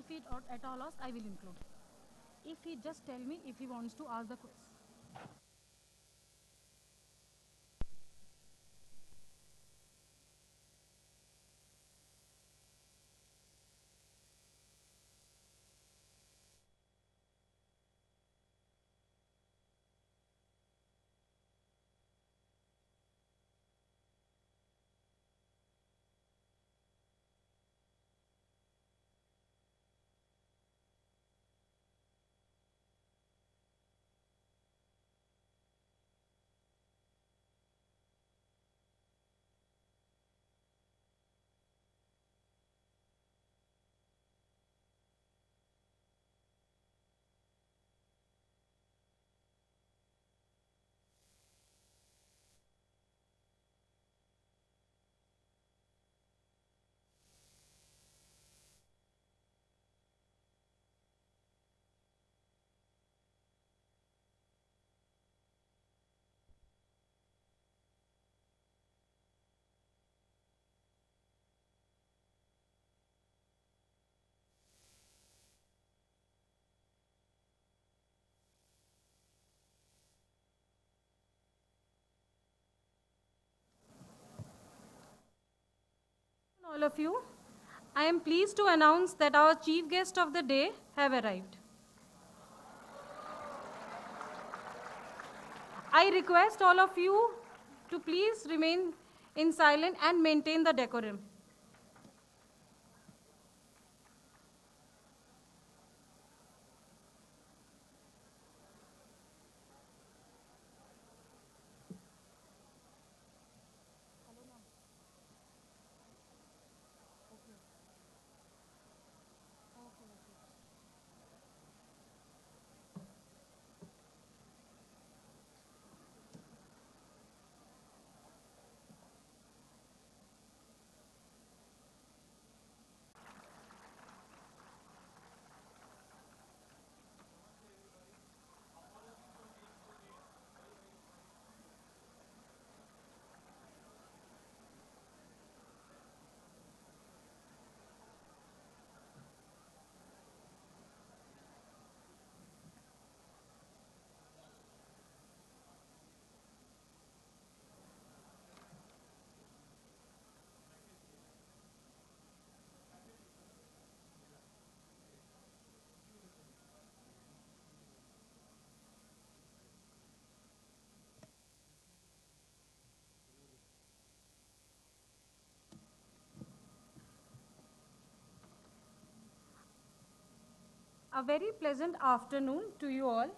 he or at all lost, I will include. If he just tell me if he wants to ask the quiz. All of you, I am pleased to announce that our chief guest of the day have arrived. I request all of you to please remain in silence and maintain the decorum. A very pleasant afternoon to you all.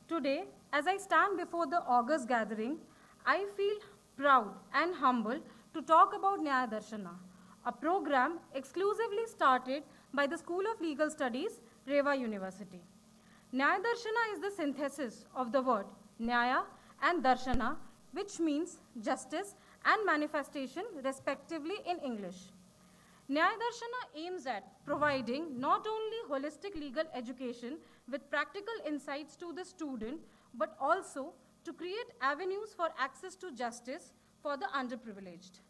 Today, as I stand before the August gathering, I feel proud and humble to talk about Nyaya Darshana, a program exclusively started by the School of Legal Studies, REVA University. Nyaya Darshana is the synthesis of the word Nyaya and Darshana, which means justice and manifestation respectively in English. Nyaya Darshana aims at providing not only holistic legal education with practical insights to the student, but also to create avenues for access to justice for the underprivileged.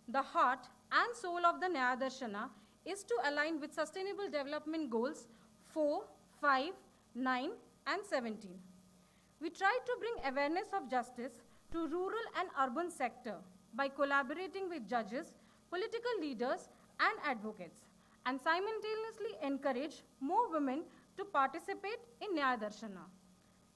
The heart and soul of the Nyaya Darshana is to align with Sustainable Development Goals 4, 5, 9, and 17. We try to bring awareness of justice to rural and urban sector by collaborating with judges, political leaders, and advocates, and simultaneously encourage more women to participate in Nyaya Darshana.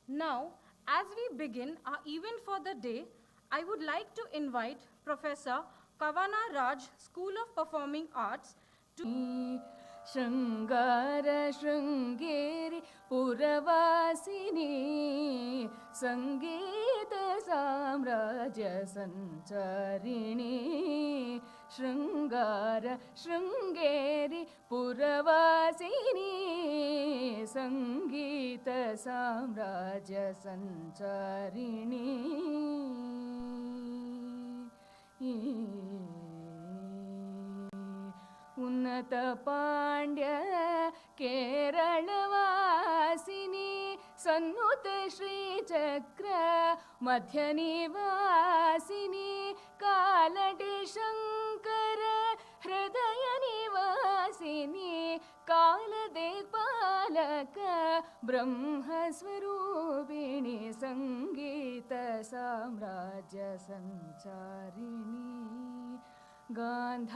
Now, as we begin our event for the day, I would like to invite Professor Kavana Raj, School of Performing Arts, to शृङ्गार Sringeri पुरवासिनी सङ्गीत साम्राज्य सञ्चारिणी शृङ्गार शृङ्गेरि पुरवासिनी सङ्गीत साम्राज्य सञ्चारिणी उन्नत पाण्ड्य केरळवासिनी सन्नुत श्रीचक्र मध्यनिवासिनी कालटि शङ्कर हृदय निवासिनी कालद ब्रह्मस्वरूपिणि सङ्गीतसाम्राज्यसञ्चारिणि गान्धारपञ्चम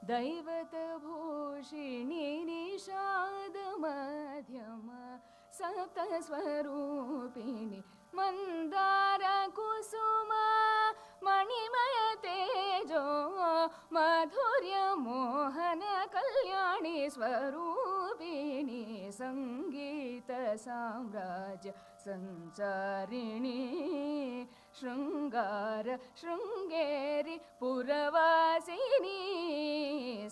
दैवतभूषिणि निषादमध्यम सप्तस्वरूपिणि मन्दारकुसुम मणिमय तेजो माधुर्यमोहन कल्याणि स्वरूपिणि सङ्गीतसाम्राज्य सञ्चारिणि शृङ्गार Sringeri पुरवासिनी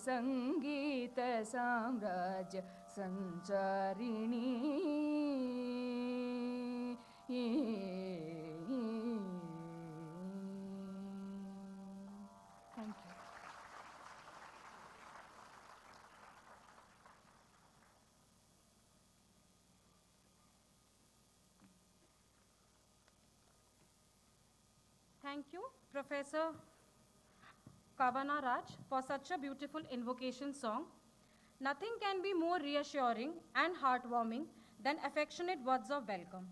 सङ्गीतसाम्राज्य सञ्चारिणी Thank you. Thank you, Professor Kavana Raj, for such a beautiful invocation song. Nothing can be more reassuring and heartwarming than affectionate words of welcome.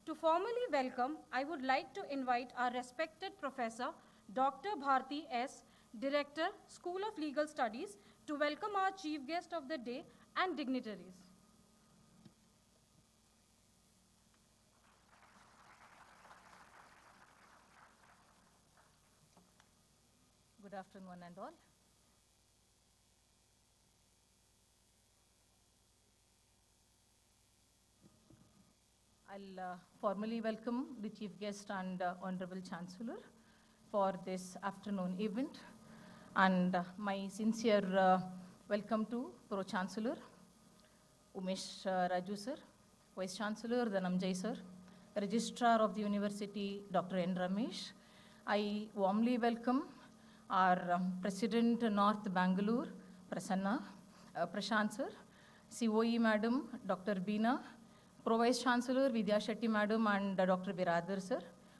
To formally welcome, I would like to invite our respected Professor, Dr. Bharti S., Director, School of Legal Studies, to welcome our chief guest of the day and dignitaries. Good afternoon, one and all. I'll formally welcome the Chief Guest and Honorable Chancellor for this afternoon event. And my sincere welcome to Pro-Chancellor Umesh Raju sir, Vice Chancellor Dhanamjay sir, Registrar of the University Dr. N. Ramesh. I warmly welcome our President North Bangalore, Prasanna, Prashant sir, COE Madam, Dr. Beena, Pro Vice Chancellor Vidya Shetty Madam and Dr. Biradar sir,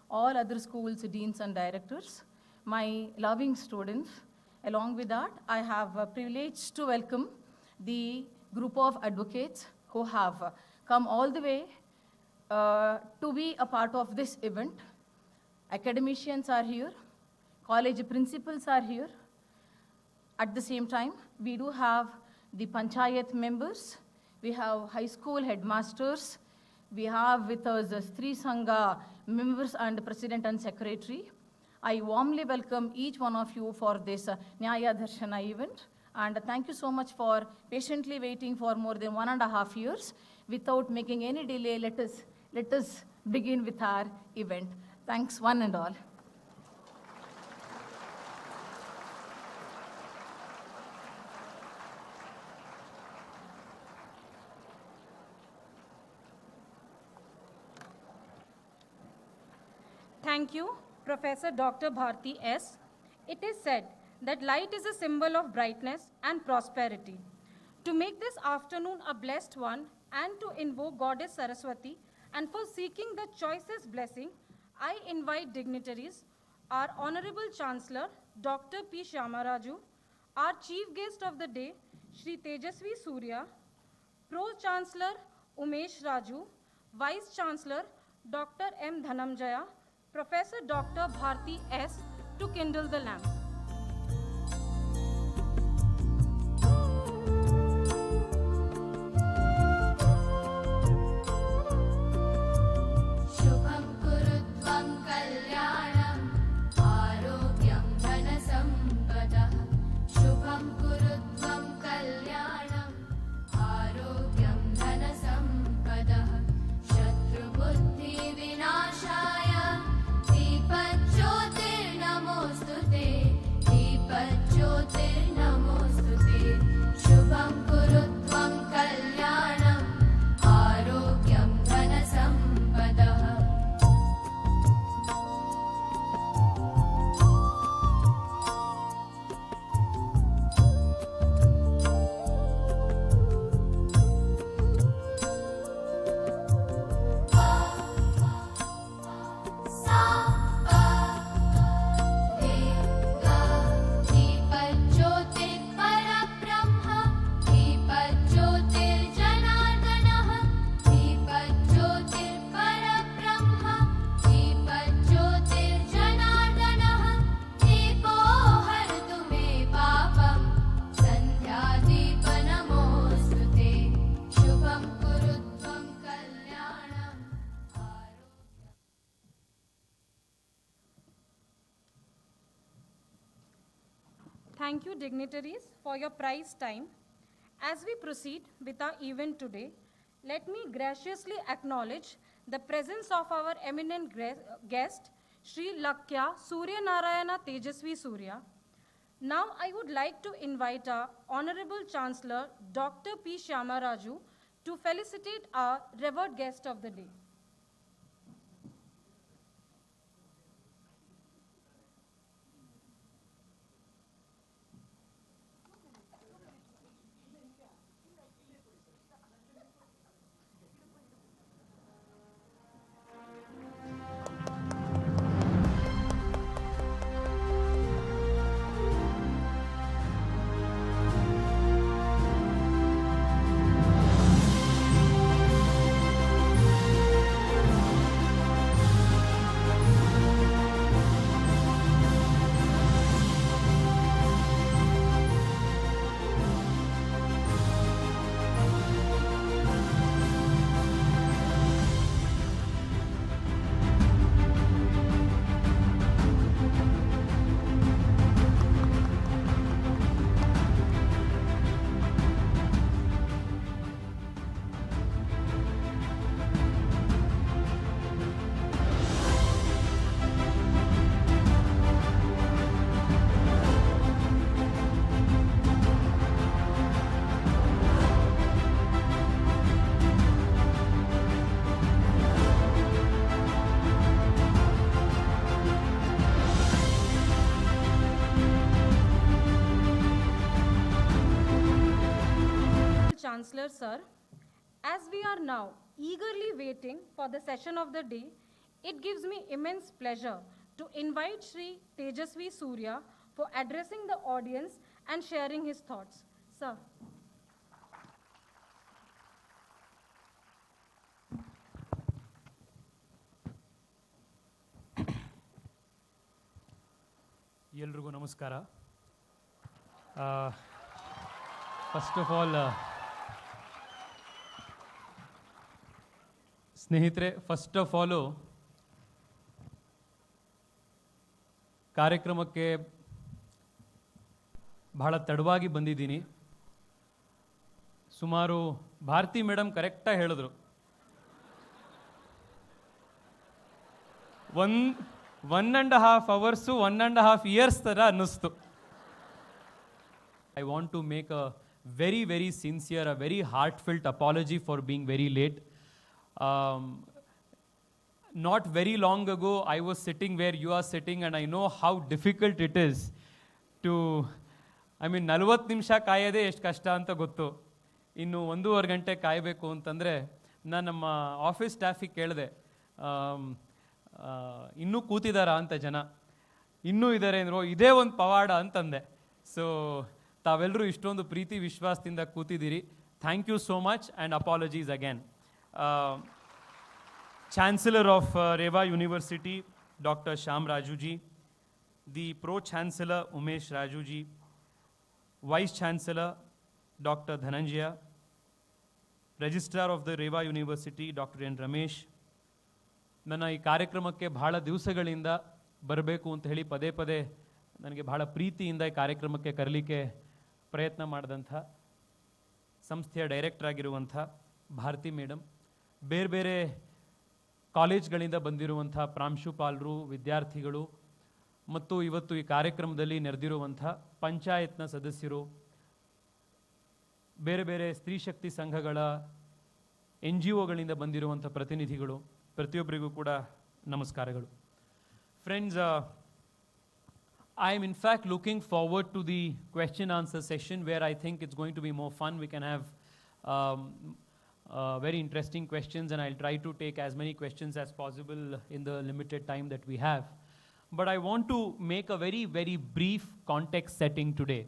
all other schools, deans and directors, my loving students. Along with that, I have a privilege to welcome the group of advocates who have come all the way to be a part of this event. Academicians are here, college principals are here. At the same time, we do have the Panchayat members, we have high school headmasters, we have with us Stri Sangha members and president and secretary. I warmly welcome each one of you for this Nyaya Darshana event. And thank you so much for patiently waiting for more than 1.5 years. Without making any delay, let us begin with our event. Thanks one and all. Thank you, Professor Dr. Bharti S. It is said that light is a symbol of brightness and prosperity. To make this afternoon a blessed one and to invoke Goddess Saraswati and for seeking the choicest blessing, I invite dignitaries, our Honorable Chancellor, Dr. P. Shyamaraju, our Chief Guest of the day, Shri Tejasvi Surya, Pro-Chancellor Umesh Raju, Vice Chancellor Dr. M. Dhanamjaya, Professor Dr. Bharti S. to kindle the lamp. शुभं कुरुत्वं कल्याणं आरोग्यं धनसम्पदः शुभं कुरुत्वं कल्याणं आरोग्यं धनसम्पदः शत्रुबुद्धिविनाशाय दीपज्योतिर्नमोऽस्तु ते thank you, dignitaries, for your prize time. As we proceed with our event today, let me graciously acknowledge the presence of our eminent guest, Sri Lakya Surya Tejasvi Surya. Now I would like to invite our Honorable Chancellor, Dr. P. Shyamaraju, to felicitate our revered guest of the day. Chancellor Sir, as we are now eagerly waiting for the session of the day, it gives me immense pleasure to invite Sri Tejasvi Surya for addressing the audience and sharing his thoughts. Sir. ಎಲ್ರಿಗೂ ನಮಸ್ಕಾರ. First of all ಸ್ನೇಹಿತರೆ, first of all ಕಾರ್ಯಕ್ರಮಕ್ಕೆ ಬಹಳ ತಡವಾಗಿ ಬಂದಿದ್ದೀನಿ. ಸುಮಾರು Bharati madam ಕರೆಕ್ಟಾಗಿ ಹೇಳಿದ್ರು, 1.5 hours 1.5 years ಥರ ಅನ್ನಿಸ್ತು. I want to make a very, very sincere, a very heartfelt apology for being very late. Not very long ago, I was sitting where you are sitting, and I know how difficult it is to, 40 ನಿಮಿಷ ಕಾಯೋದೇ ಎಷ್ಟು ಕಷ್ಟ ಅಂತ ಗೊತ್ತು. ಇನ್ನು 1.5 ಗಂಟೆ ಕಾಯಬೇಕು ಅಂತಂದರೆ ನಾನು ನಮ್ಮ ಆಫೀಸ್ ಸ್ಟಾಫಿಗೆ ಕೇಳಿದೆ, ಇನ್ನೂ ಕೂತಿದ್ದಾರಾ ಅಂತ ಜನ. ಇನ್ನೂ ಇದ್ದಾರೆ ಅಂದರು, ಇದೇ ಒಂದು ಪವಾಡ ಅಂತಂದೆ. ಸೊ ತಾವೆಲ್ಲರೂ ಇಷ್ಟೊಂದು ಪ್ರೀತಿ ವಿಶ್ವಾಸದಿಂದ ಕೂತಿದ್ದೀರಿ. Thank you so much and apologies again. Chancellor of REVA University, Dr. Shyam Rajuji, the Pro-Chancellor Umesh Rajuji, Vice Chancellor Dr. Dhananjaya, Registrar of the REVA University, Dr. N. Ramesh. ನನ್ನ ಈ ಕಾರ್ಯಕ್ರಮಕ್ಕೆ ಬಹಳ ದಿವಸಗಳಿಂದ ಬರಬೇಕು ಅಂತ ಹೇಳಿ ಪದೇ ಪದೇ ನನಗೆ ಬಹಳ ಪ್ರೀತಿಯಿಂದ ಈ ಕಾರ್ಯಕ್ರಮಕ್ಕೆ ಕರೀಲಿಕ್ಕೆ ಪ್ರಯತ್ನ ಮಾಡಿದಂಥ ಸಂಸ್ಥೆಯ ಡೈರೆಕ್ಟರ್ ಆಗಿರುವಂಥ ಭಾರತಿ ಮೇಡಮ್, ಬೇರೆ ಬೇರೆ ಕಾಲೇಜ್ಗಳಿಂದ ಬಂದಿರುವಂಥ ಪ್ರಾಂಶುಪಾಲರು, ವಿದ್ಯಾರ್ಥಿಗಳು ಮತ್ತು ಇವತ್ತು ಈ ಕಾರ್ಯಕ್ರಮದಲ್ಲಿ ನೆರೆದಿರುವಂಥ ಪಂಚಾಯತ್ನ ಸದಸ್ಯರು, ಬೇರೆ ಬೇರೆ ಸ್ತ್ರೀ ಶಕ್ತಿ ಸಂಘಗಳ NGOಗಳಿಂದ ಬಂದಿರುವಂಥ ಪ್ರತಿನಿಧಿಗಳು, ಪ್ರತಿಯೊಬ್ಬರಿಗೂ ಕೂಡ ನಮಸ್ಕಾರಗಳು. Friends, I am in fact looking forward to the question answer session where I think it's going to be more fun. We can have very interesting questions, and I'll try to take as many questions as possible in the limited time that we have. But I want to make a very, very brief context setting today.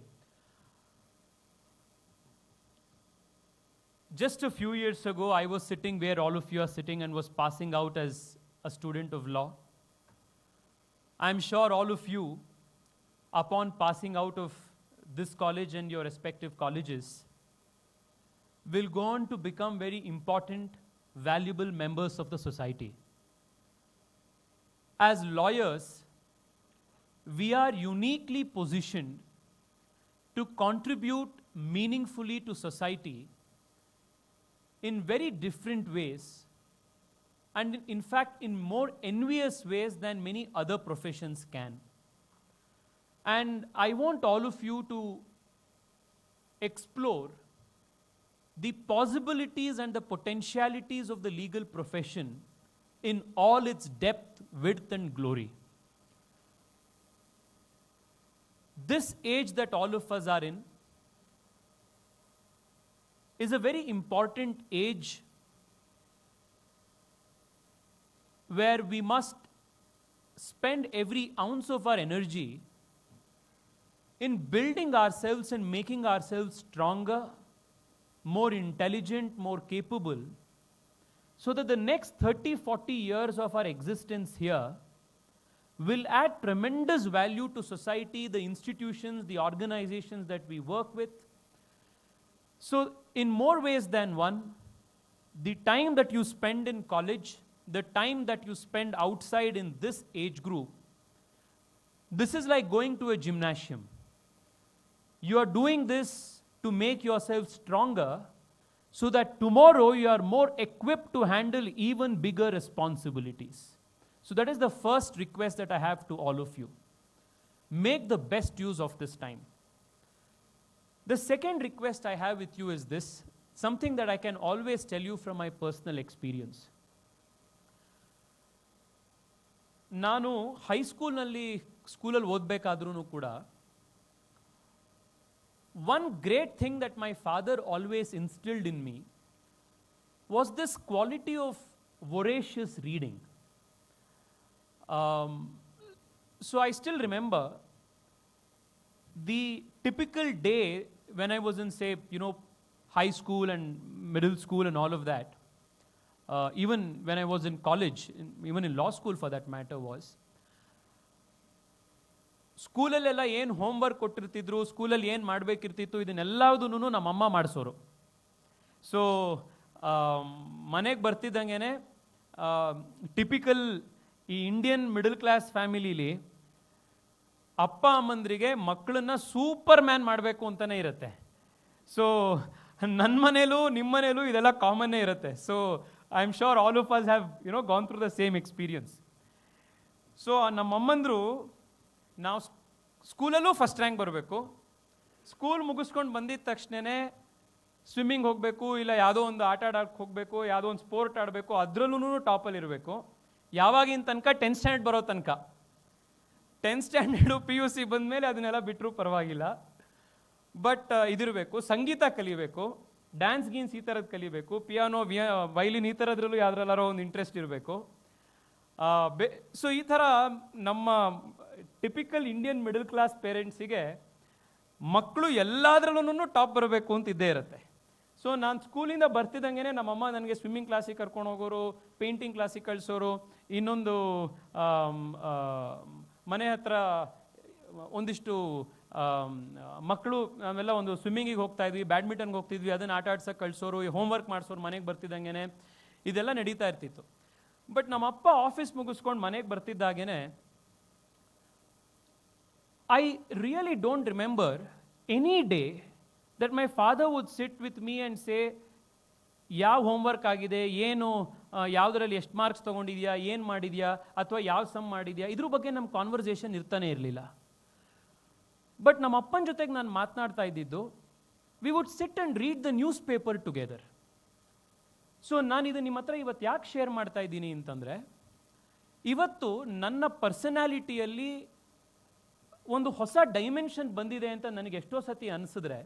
Just a few years ago, I was sitting where all of you are sitting and was passing out as a student of law. I'm sure all of you, upon passing out of this college and your respective colleges, will go on to become very important, valuable members of the society. As lawyers, we are uniquely positioned to contribute meaningfully to society in very different ways, and in fact in more envious ways than many other professions can. And I want all of you to explore the possibilities and the potentialities of the legal profession in all its depth, width, and glory. This age that all of us are in is a very important age where we must spend every ounce of our energy in building ourselves and making ourselves stronger, more intelligent, more capable, so that the next 30, 40 years of our existence here will add tremendous value to society, the institutions, the organizations that we work with. So, in more ways than one, the time that you spend in college, the time that you spend outside in this age group, this is like going to a gymnasium. You are doing this to make yourself stronger so that tomorrow you are more equipped to handle even bigger responsibilities. So that is the first request that I have to all of you. Make the best use of this time. The second request I have with you is this, something that I can always tell you from my personal experience. ನಾನು ಹೈಸ್ಕೂಲ್ನಲ್ಲಿ ಸ್ಕೂಲಲ್ಲಿ ಓದಬೇಕಾದ್ರೂ ಕೂಡ one great thing that my father always instilled in me was this quality of voracious reading. So I still remember the typical day when I was in, say, high school and middle school and all of that. Even when I was in college, even in law school for that matter, was ಸ್ಕೂಲಲ್ಲೆಲ್ಲ ಏನು homework ಕೊಟ್ಟಿರ್ತಿದ್ರು, ಸ್ಕೂಲಲ್ಲಿ ಏನು ಮಾಡಬೇಕಿರ್ತಿತ್ತು, ಇದನ್ನೆಲ್ಲದೂ ನಮ್ಮಮ್ಮ ಮಾಡಿಸೋರು. So ಮನೆಗೆ ಬರ್ತಿದ್ದಂಗೆ typical ಈ Indian middle class ಫ್ಯಾಮಿಲಿಲಿ ಅಪ್ಪ ಅಮ್ಮಂದ್ರಿಗೆ ಮಕ್ಕಳನ್ನ super man ಮಾಡಬೇಕು ಅಂತಲೇ ಇರುತ್ತೆ. ಸೊ ನನ್ನ ಮನೇಲೂ ನಿಮ್ಮ ಮನೇಲೂ ಇದೆಲ್ಲ ಕಾಮನ್ನೇ ಇರುತ್ತೆ. So I am sure all of us have gone through the same experience. So ನಮ್ಮಮ್ಮಂದರು ನಾವು ಸ್ಕೂಲಲ್ಲೂ ಫಸ್ಟ್ ರ್ಯಾಂಕ್ ಬರಬೇಕು, ಸ್ಕೂಲ್ ಮುಗಿಸ್ಕೊಂಡು ಬಂದಿದ್ದ ತಕ್ಷಣವೇ ಸ್ವಿಮ್ಮಿಂಗ್ ಹೋಗಬೇಕು, ಇಲ್ಲ ಯಾವುದೋ ಒಂದು ಆಟ ಆಡೋಕ್ಕೆ ಹೋಗಬೇಕು, ಯಾವುದೋ ಒಂದು ಸ್ಪೋರ್ಟ್ ಆಡಬೇಕು, ಅದರಲ್ಲೂ ಟಾಪಲ್ಲಿ ಇರಬೇಕು. ಯಾವಾಗಿನ ತನಕ 10th ಸ್ಟ್ಯಾಂಡರ್ಡ್ ಬರೋ ತನಕ. 10th ಸ್ಟ್ಯಾಂಡರ್ಡು PUC ಬಂದಮೇಲೆ ಅದನ್ನೆಲ್ಲ ಬಿಟ್ಟರೂ ಪರವಾಗಿಲ್ಲ. ಬಟ್ ಇದಿರಬೇಕು, ಸಂಗೀತ ಕಲಿಬೇಕು, ಡ್ಯಾನ್ಸ್ ಗೀನ್ಸ್ ಈ ಥರದ್ದು ಕಲಿಬೇಕು, ಪಿಯಾನೋ ವೈಲಿನ್ ಈ ಥರದ್ರಲ್ಲೂ ಯಾವುದ್ರಲ್ಲಾರೋ ಒಂದು ಇಂಟ್ರೆಸ್ಟ್ ಇರಬೇಕು. ಸೊ ಈ ಥರ ನಮ್ಮ ಟಿಪಿಕಲ್ ಇಂಡಿಯನ್ ಮಿಡಲ್ ಕ್ಲಾಸ್ ಪೇರೆಂಟ್ಸಿಗೆ ಮಕ್ಕಳು ಎಲ್ಲದರಲ್ಲೂ ಟಾಪ್ ಬರಬೇಕು ಅಂತ ಇದ್ದೇ ಇರುತ್ತೆ. ಸೊ ನಾನು ಸ್ಕೂಲಿಂದ ಬರ್ತಿದ್ದಂಗೆ ನಮ್ಮಮ್ಮ ನನಗೆ ಸ್ವಿಮ್ಮಿಂಗ್ ಕ್ಲಾಸಿಗೆ ಕರ್ಕೊಂಡು ಹೋಗೋರು, ಪೇಂಟಿಂಗ್ ಕ್ಲಾಸಿಗೆ ಕಳಿಸೋರು, ಇನ್ನೊಂದು ಮನೆ ಹತ್ರ ಒಂದಿಷ್ಟು ಮಕ್ಕಳು ನಾವೆಲ್ಲ ಒಂದು ಸ್ವಿಮ್ಮಿಂಗಿಗೆ ಹೋಗ್ತಾ ಇದ್ವಿ, ಬ್ಯಾಡ್ಮಿಂಟನ್ಗೆ ಹೋಗ್ತಿದ್ವಿ, ಅದನ್ನು ಆಟ ಆಡ್ಸೋಕೆ ಕಳಿಸೋರು, ಹೋಮ್ವರ್ಕ್ ಮಾಡಿಸೋರು ಮನೆಗೆ ಬರ್ತಿದ್ದಂಗೆ, ಇದೆಲ್ಲ ನಡೀತಾ ಇರ್ತಿತ್ತು. ಬಟ್ ನಮ್ಮಪ್ಪ ಆಫೀಸ್ ಮುಗಿಸ್ಕೊಂಡು ಮನೆಗೆ ಬರ್ತಿದ್ದಾಗೇ I really don't remember any day that my father would sit with me and say, ಯಾವ ಹೋಮ್ವರ್ಕ್ ಆಗಿದೆ, ಏನು ಯಾವುದರಲ್ಲಿ ಎಷ್ಟು ಮಾರ್ಕ್ಸ್ ತೊಗೊಂಡಿದ್ಯಾ, ಏನು ಮಾಡಿದ್ಯಾ, ಅಥವಾ ಯಾವ ಸಮ್ ಮಾಡಿದ್ಯಾ, ಇದ್ರ ಬಗ್ಗೆ ನಮ್ಮ ಕಾನ್ವರ್ಸೇಷನ್ ಇರ್ತಾನೆ ಇರಲಿಲ್ಲ. ಬಟ್ ನಮ್ಮ ಅಪ್ಪನ ಜೊತೆಗೆ ನಾನು ಮಾತನಾಡ್ತಾ ಇದ್ದಿದ್ದು, we would sit and read the newspaper together. So ನಾನಿದು ನಿಮ್ಮ ಹತ್ರ ಇವತ್ತು ಯಾಕೆ ಶೇರ್ ಮಾಡ್ತಾ ಇದ್ದೀನಿ ಅಂತಂದರೆ, ಇವತ್ತು ನನ್ನ ಪರ್ಸನಾಲಿಟಿಯಲ್ಲಿ ಒಂದು ಹೊಸ ಡೈಮೆನ್ಷನ್ ಬಂದಿದೆ ಅಂತ ನನಗೆ ಎಷ್ಟೋ ಸತಿ ಅನಿಸಿದ್ರೆ,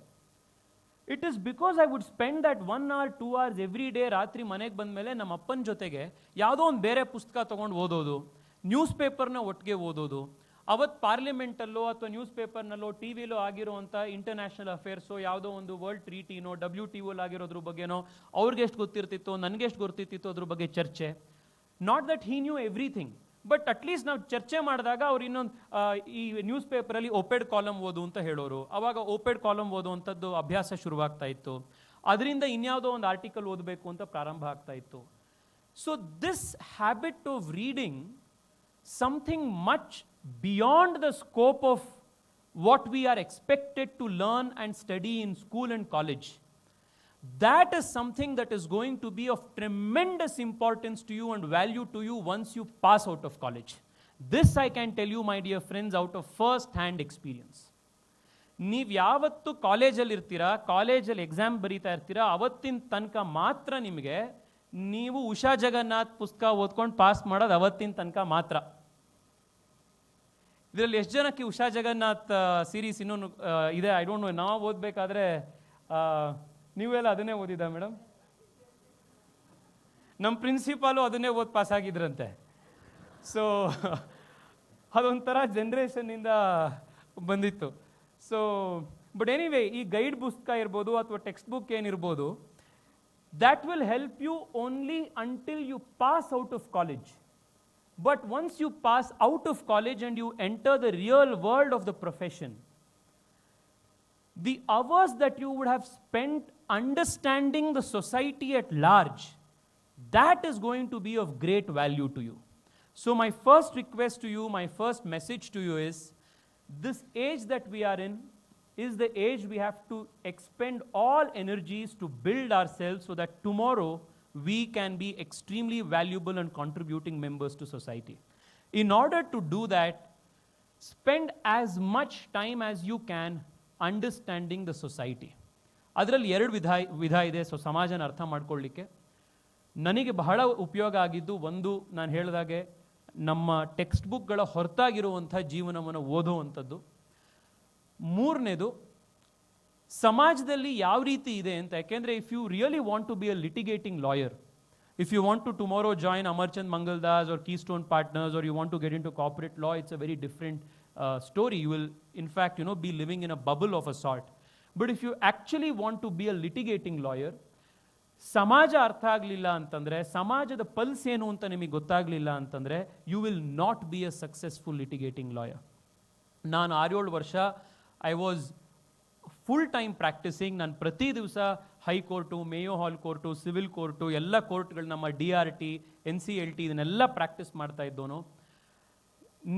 it is because I would spend that 1 hour 2 hours every day. ರಾತ್ರಿ ಮನೆಗೆ ಬಂದ ಮೇಲೆ ನಮ್ಮ ಅಪ್ಪನ ಜೊತೆಗೆ ಯಾವುದೋ ಒಂದು ಬೇರೆ ಪುಸ್ತಕ ತೊಗೊಂಡು ಓದೋದು, ನ್ಯೂಸ್ ಪೇಪರ್ನ ಒಟ್ಟಿಗೆ ಓದೋದು. ಅವತ್ತು ಪಾರ್ಲಿಮೆಂಟಲ್ಲೋ ಅಥವಾ ನ್ಯೂಸ್ ಪೇಪರ್ನಲ್ಲೋ TVಲೋ ಆಗಿರೋವಂಥ ಇಂಟರ್ನ್ಯಾಷನಲ್ ಅಫೇರ್ಸೋ, ಯಾವುದೋ ಒಂದು ವರ್ಲ್ಡ್ ಟ್ರೀಟಿನೋ WTO ಆಗಿರೋದ್ರ ಬಗ್ಗೆನೋ ಅವ್ರಿಗೆ ಎಷ್ಟು ಗೊತ್ತಿರ್ತಿತ್ತೋ, ನನಗೆಷ್ಟು ಗೊತ್ತಿರ್ತಿತ್ತೋ ಅದ್ರ ಬಗ್ಗೆ ಚರ್ಚೆ. Not that he new everything, but at least ನಾವು ಚರ್ಚೆ ಮಾಡಿದಾಗ ಅವ್ರು ಇನ್ನೊಂದು ಈ ನ್ಯೂಸ್ ಪೇಪರಲ್ಲಿ ಓಪೆಡ್ ಕಾಲಮ್ ಓದು ಅಂತ ಹೇಳೋರು. ಆವಾಗ ಓಪೆಡ್ ಕಾಲಮ್ ಓದುವಂಥದ್ದು ಅಭ್ಯಾಸ ಶುರುವಾಗ್ತಾ ಇತ್ತು. ಅದರಿಂದ ಇನ್ಯಾವುದೋ ಒಂದು ಆರ್ಟಿಕಲ್ ಓದಬೇಕು ಅಂತ ಪ್ರಾರಂಭ ಆಗ್ತಾ ಇತ್ತು. So this habit of reading something much beyond the scope of what we are expected to learn and study in school and college, that is something that is going to be of tremendous importance to you and value to you once you pass out of college. This I can tell you, my dear friends, out of first-hand experience. ನೀವು ಯಾವತ್ತು ಕಾಲೇಜಲ್ಲಿ ಇರ್ತೀರಾ, ಕಾಲೇಜಲ್ಲಿ exam ಬರೀತಾ ಇರ್ತೀರಾ, ಅವತ್ತಿನ ತನಕ ಮಾತ್ರ ನಿಮಗೆ ನೀವು ಉಷಾ ಜಗನ್ನಾಥ್ ಪುಸ್ತಕ ಓದ್ಕೊಂಡು ಪಾಸ್ ಮಾಡೋದು ಅವತ್ತಿನ ತನಕ ಮಾತ್ರ. ಇದರಲ್ಲಿ ಎಷ್ಟು ಜನಕ್ಕೆ ಉಷಾ ಜಗನ್ನಾಥ್ ಸೀರೀಸ್ ಇನ್ನೂ ಇದೆ? I don't know. ನಾವು ಓದಬೇಕಾದ್ರೆ ನೀವೆಲ್ಲ ಅದನ್ನೇ ಓದಿದ್ದ ಮೇಡಮ್? ನಮ್ಮ ಪ್ರಿನ್ಸಿಪಾಲು ಅದನ್ನೇ ಓದಿ ಪಾಸ್ ಆಗಿದ್ರಂತೆ. ಸೊ ಅದೊಂಥರ ಜನ್ರೇಷನ್ನಿಂದ ಬಂದಿತ್ತು. ಸೊ ಬಟ್ ಎನಿವೇ, ಈ ಗೈಡ್ ಪುಸ್ತಕ ಇರ್ಬೋದು ಅಥವಾ ಟೆಕ್ಸ್ಟ್ ಬುಕ್ ಏನಿರ್ಬೋದು, that will help you only until you pass out of college. But once you pass out of college and you enter the real world of the profession, the hours that you would have spent understanding the society at large, that is going to be of great value to you. So my first request to you, my first message to you is, this age that we are in is the age we have to expend all energies to build ourselves so that tomorrow we can be extremely valuable and contributing members to society. In order to do that, spend as much time as you can understanding the society. ಅದರಲ್ಲಿ ಎರಡು ವಿಧ ಇದೆ so ಸಮಾಜನ ಅರ್ಥ ಮಾಡ್ಕೊಳ್ಳಿಕ್ಕೆ. ನನಗೆ ಬಹಳ ಉಪಯೋಗ ಆಗಿದ್ದು, ಒಂದು ನಾನು ಹೇಳಿದಾಗೆ ನಮ್ಮ ಟೆಕ್ಸ್ಟ್ ಬುಕ್ಗಳ ಹೊರತಾಗಿರುವಂಥ ಜೀವನವನ್ನು ಓದುವಂಥದ್ದು. ಮೂರನೇದು, ಸಮಾಜದಲ್ಲಿ ಯಾವ ರೀತಿ ಇದೆ ಅಂತ. ಯಾಕೆಂದರೆ if you really want to be a litigating lawyer, if you want to tomorrow join Amarchand Mangaldas or Keystone Partners, or you want to get into corporate law, it's a very different story. You will in fact be living in a bubble of a sort. But if you actually want to be a litigating lawyer, ಸಮಾಜ ಅರ್ಥ ಆಗಲಿಲ್ಲ ಅಂತಂದರೆ, ಸಮಾಜದ pulse ಏನು ಅಂತ ನಿಮಗೆ ಗೊತ್ತಾಗಲಿಲ್ಲ ಅಂತಂದರೆ, you will not be a successful litigating lawyer. ನಾನು 6-7 ವರ್ಷ I was full time practising. ನಾನು ಪ್ರತಿ ದಿವಸ high court, Mayo Hall court, civil court, ಎಲ್ಲ ಕೋರ್ಟ್ಗಳು, ನಮ್ಮ DRT, NCLT ಇದನ್ನೆಲ್ಲ ಪ್ರಾಕ್ಟೀಸ್ ಮಾಡ್ತಾ ಇದ್ದೋನು.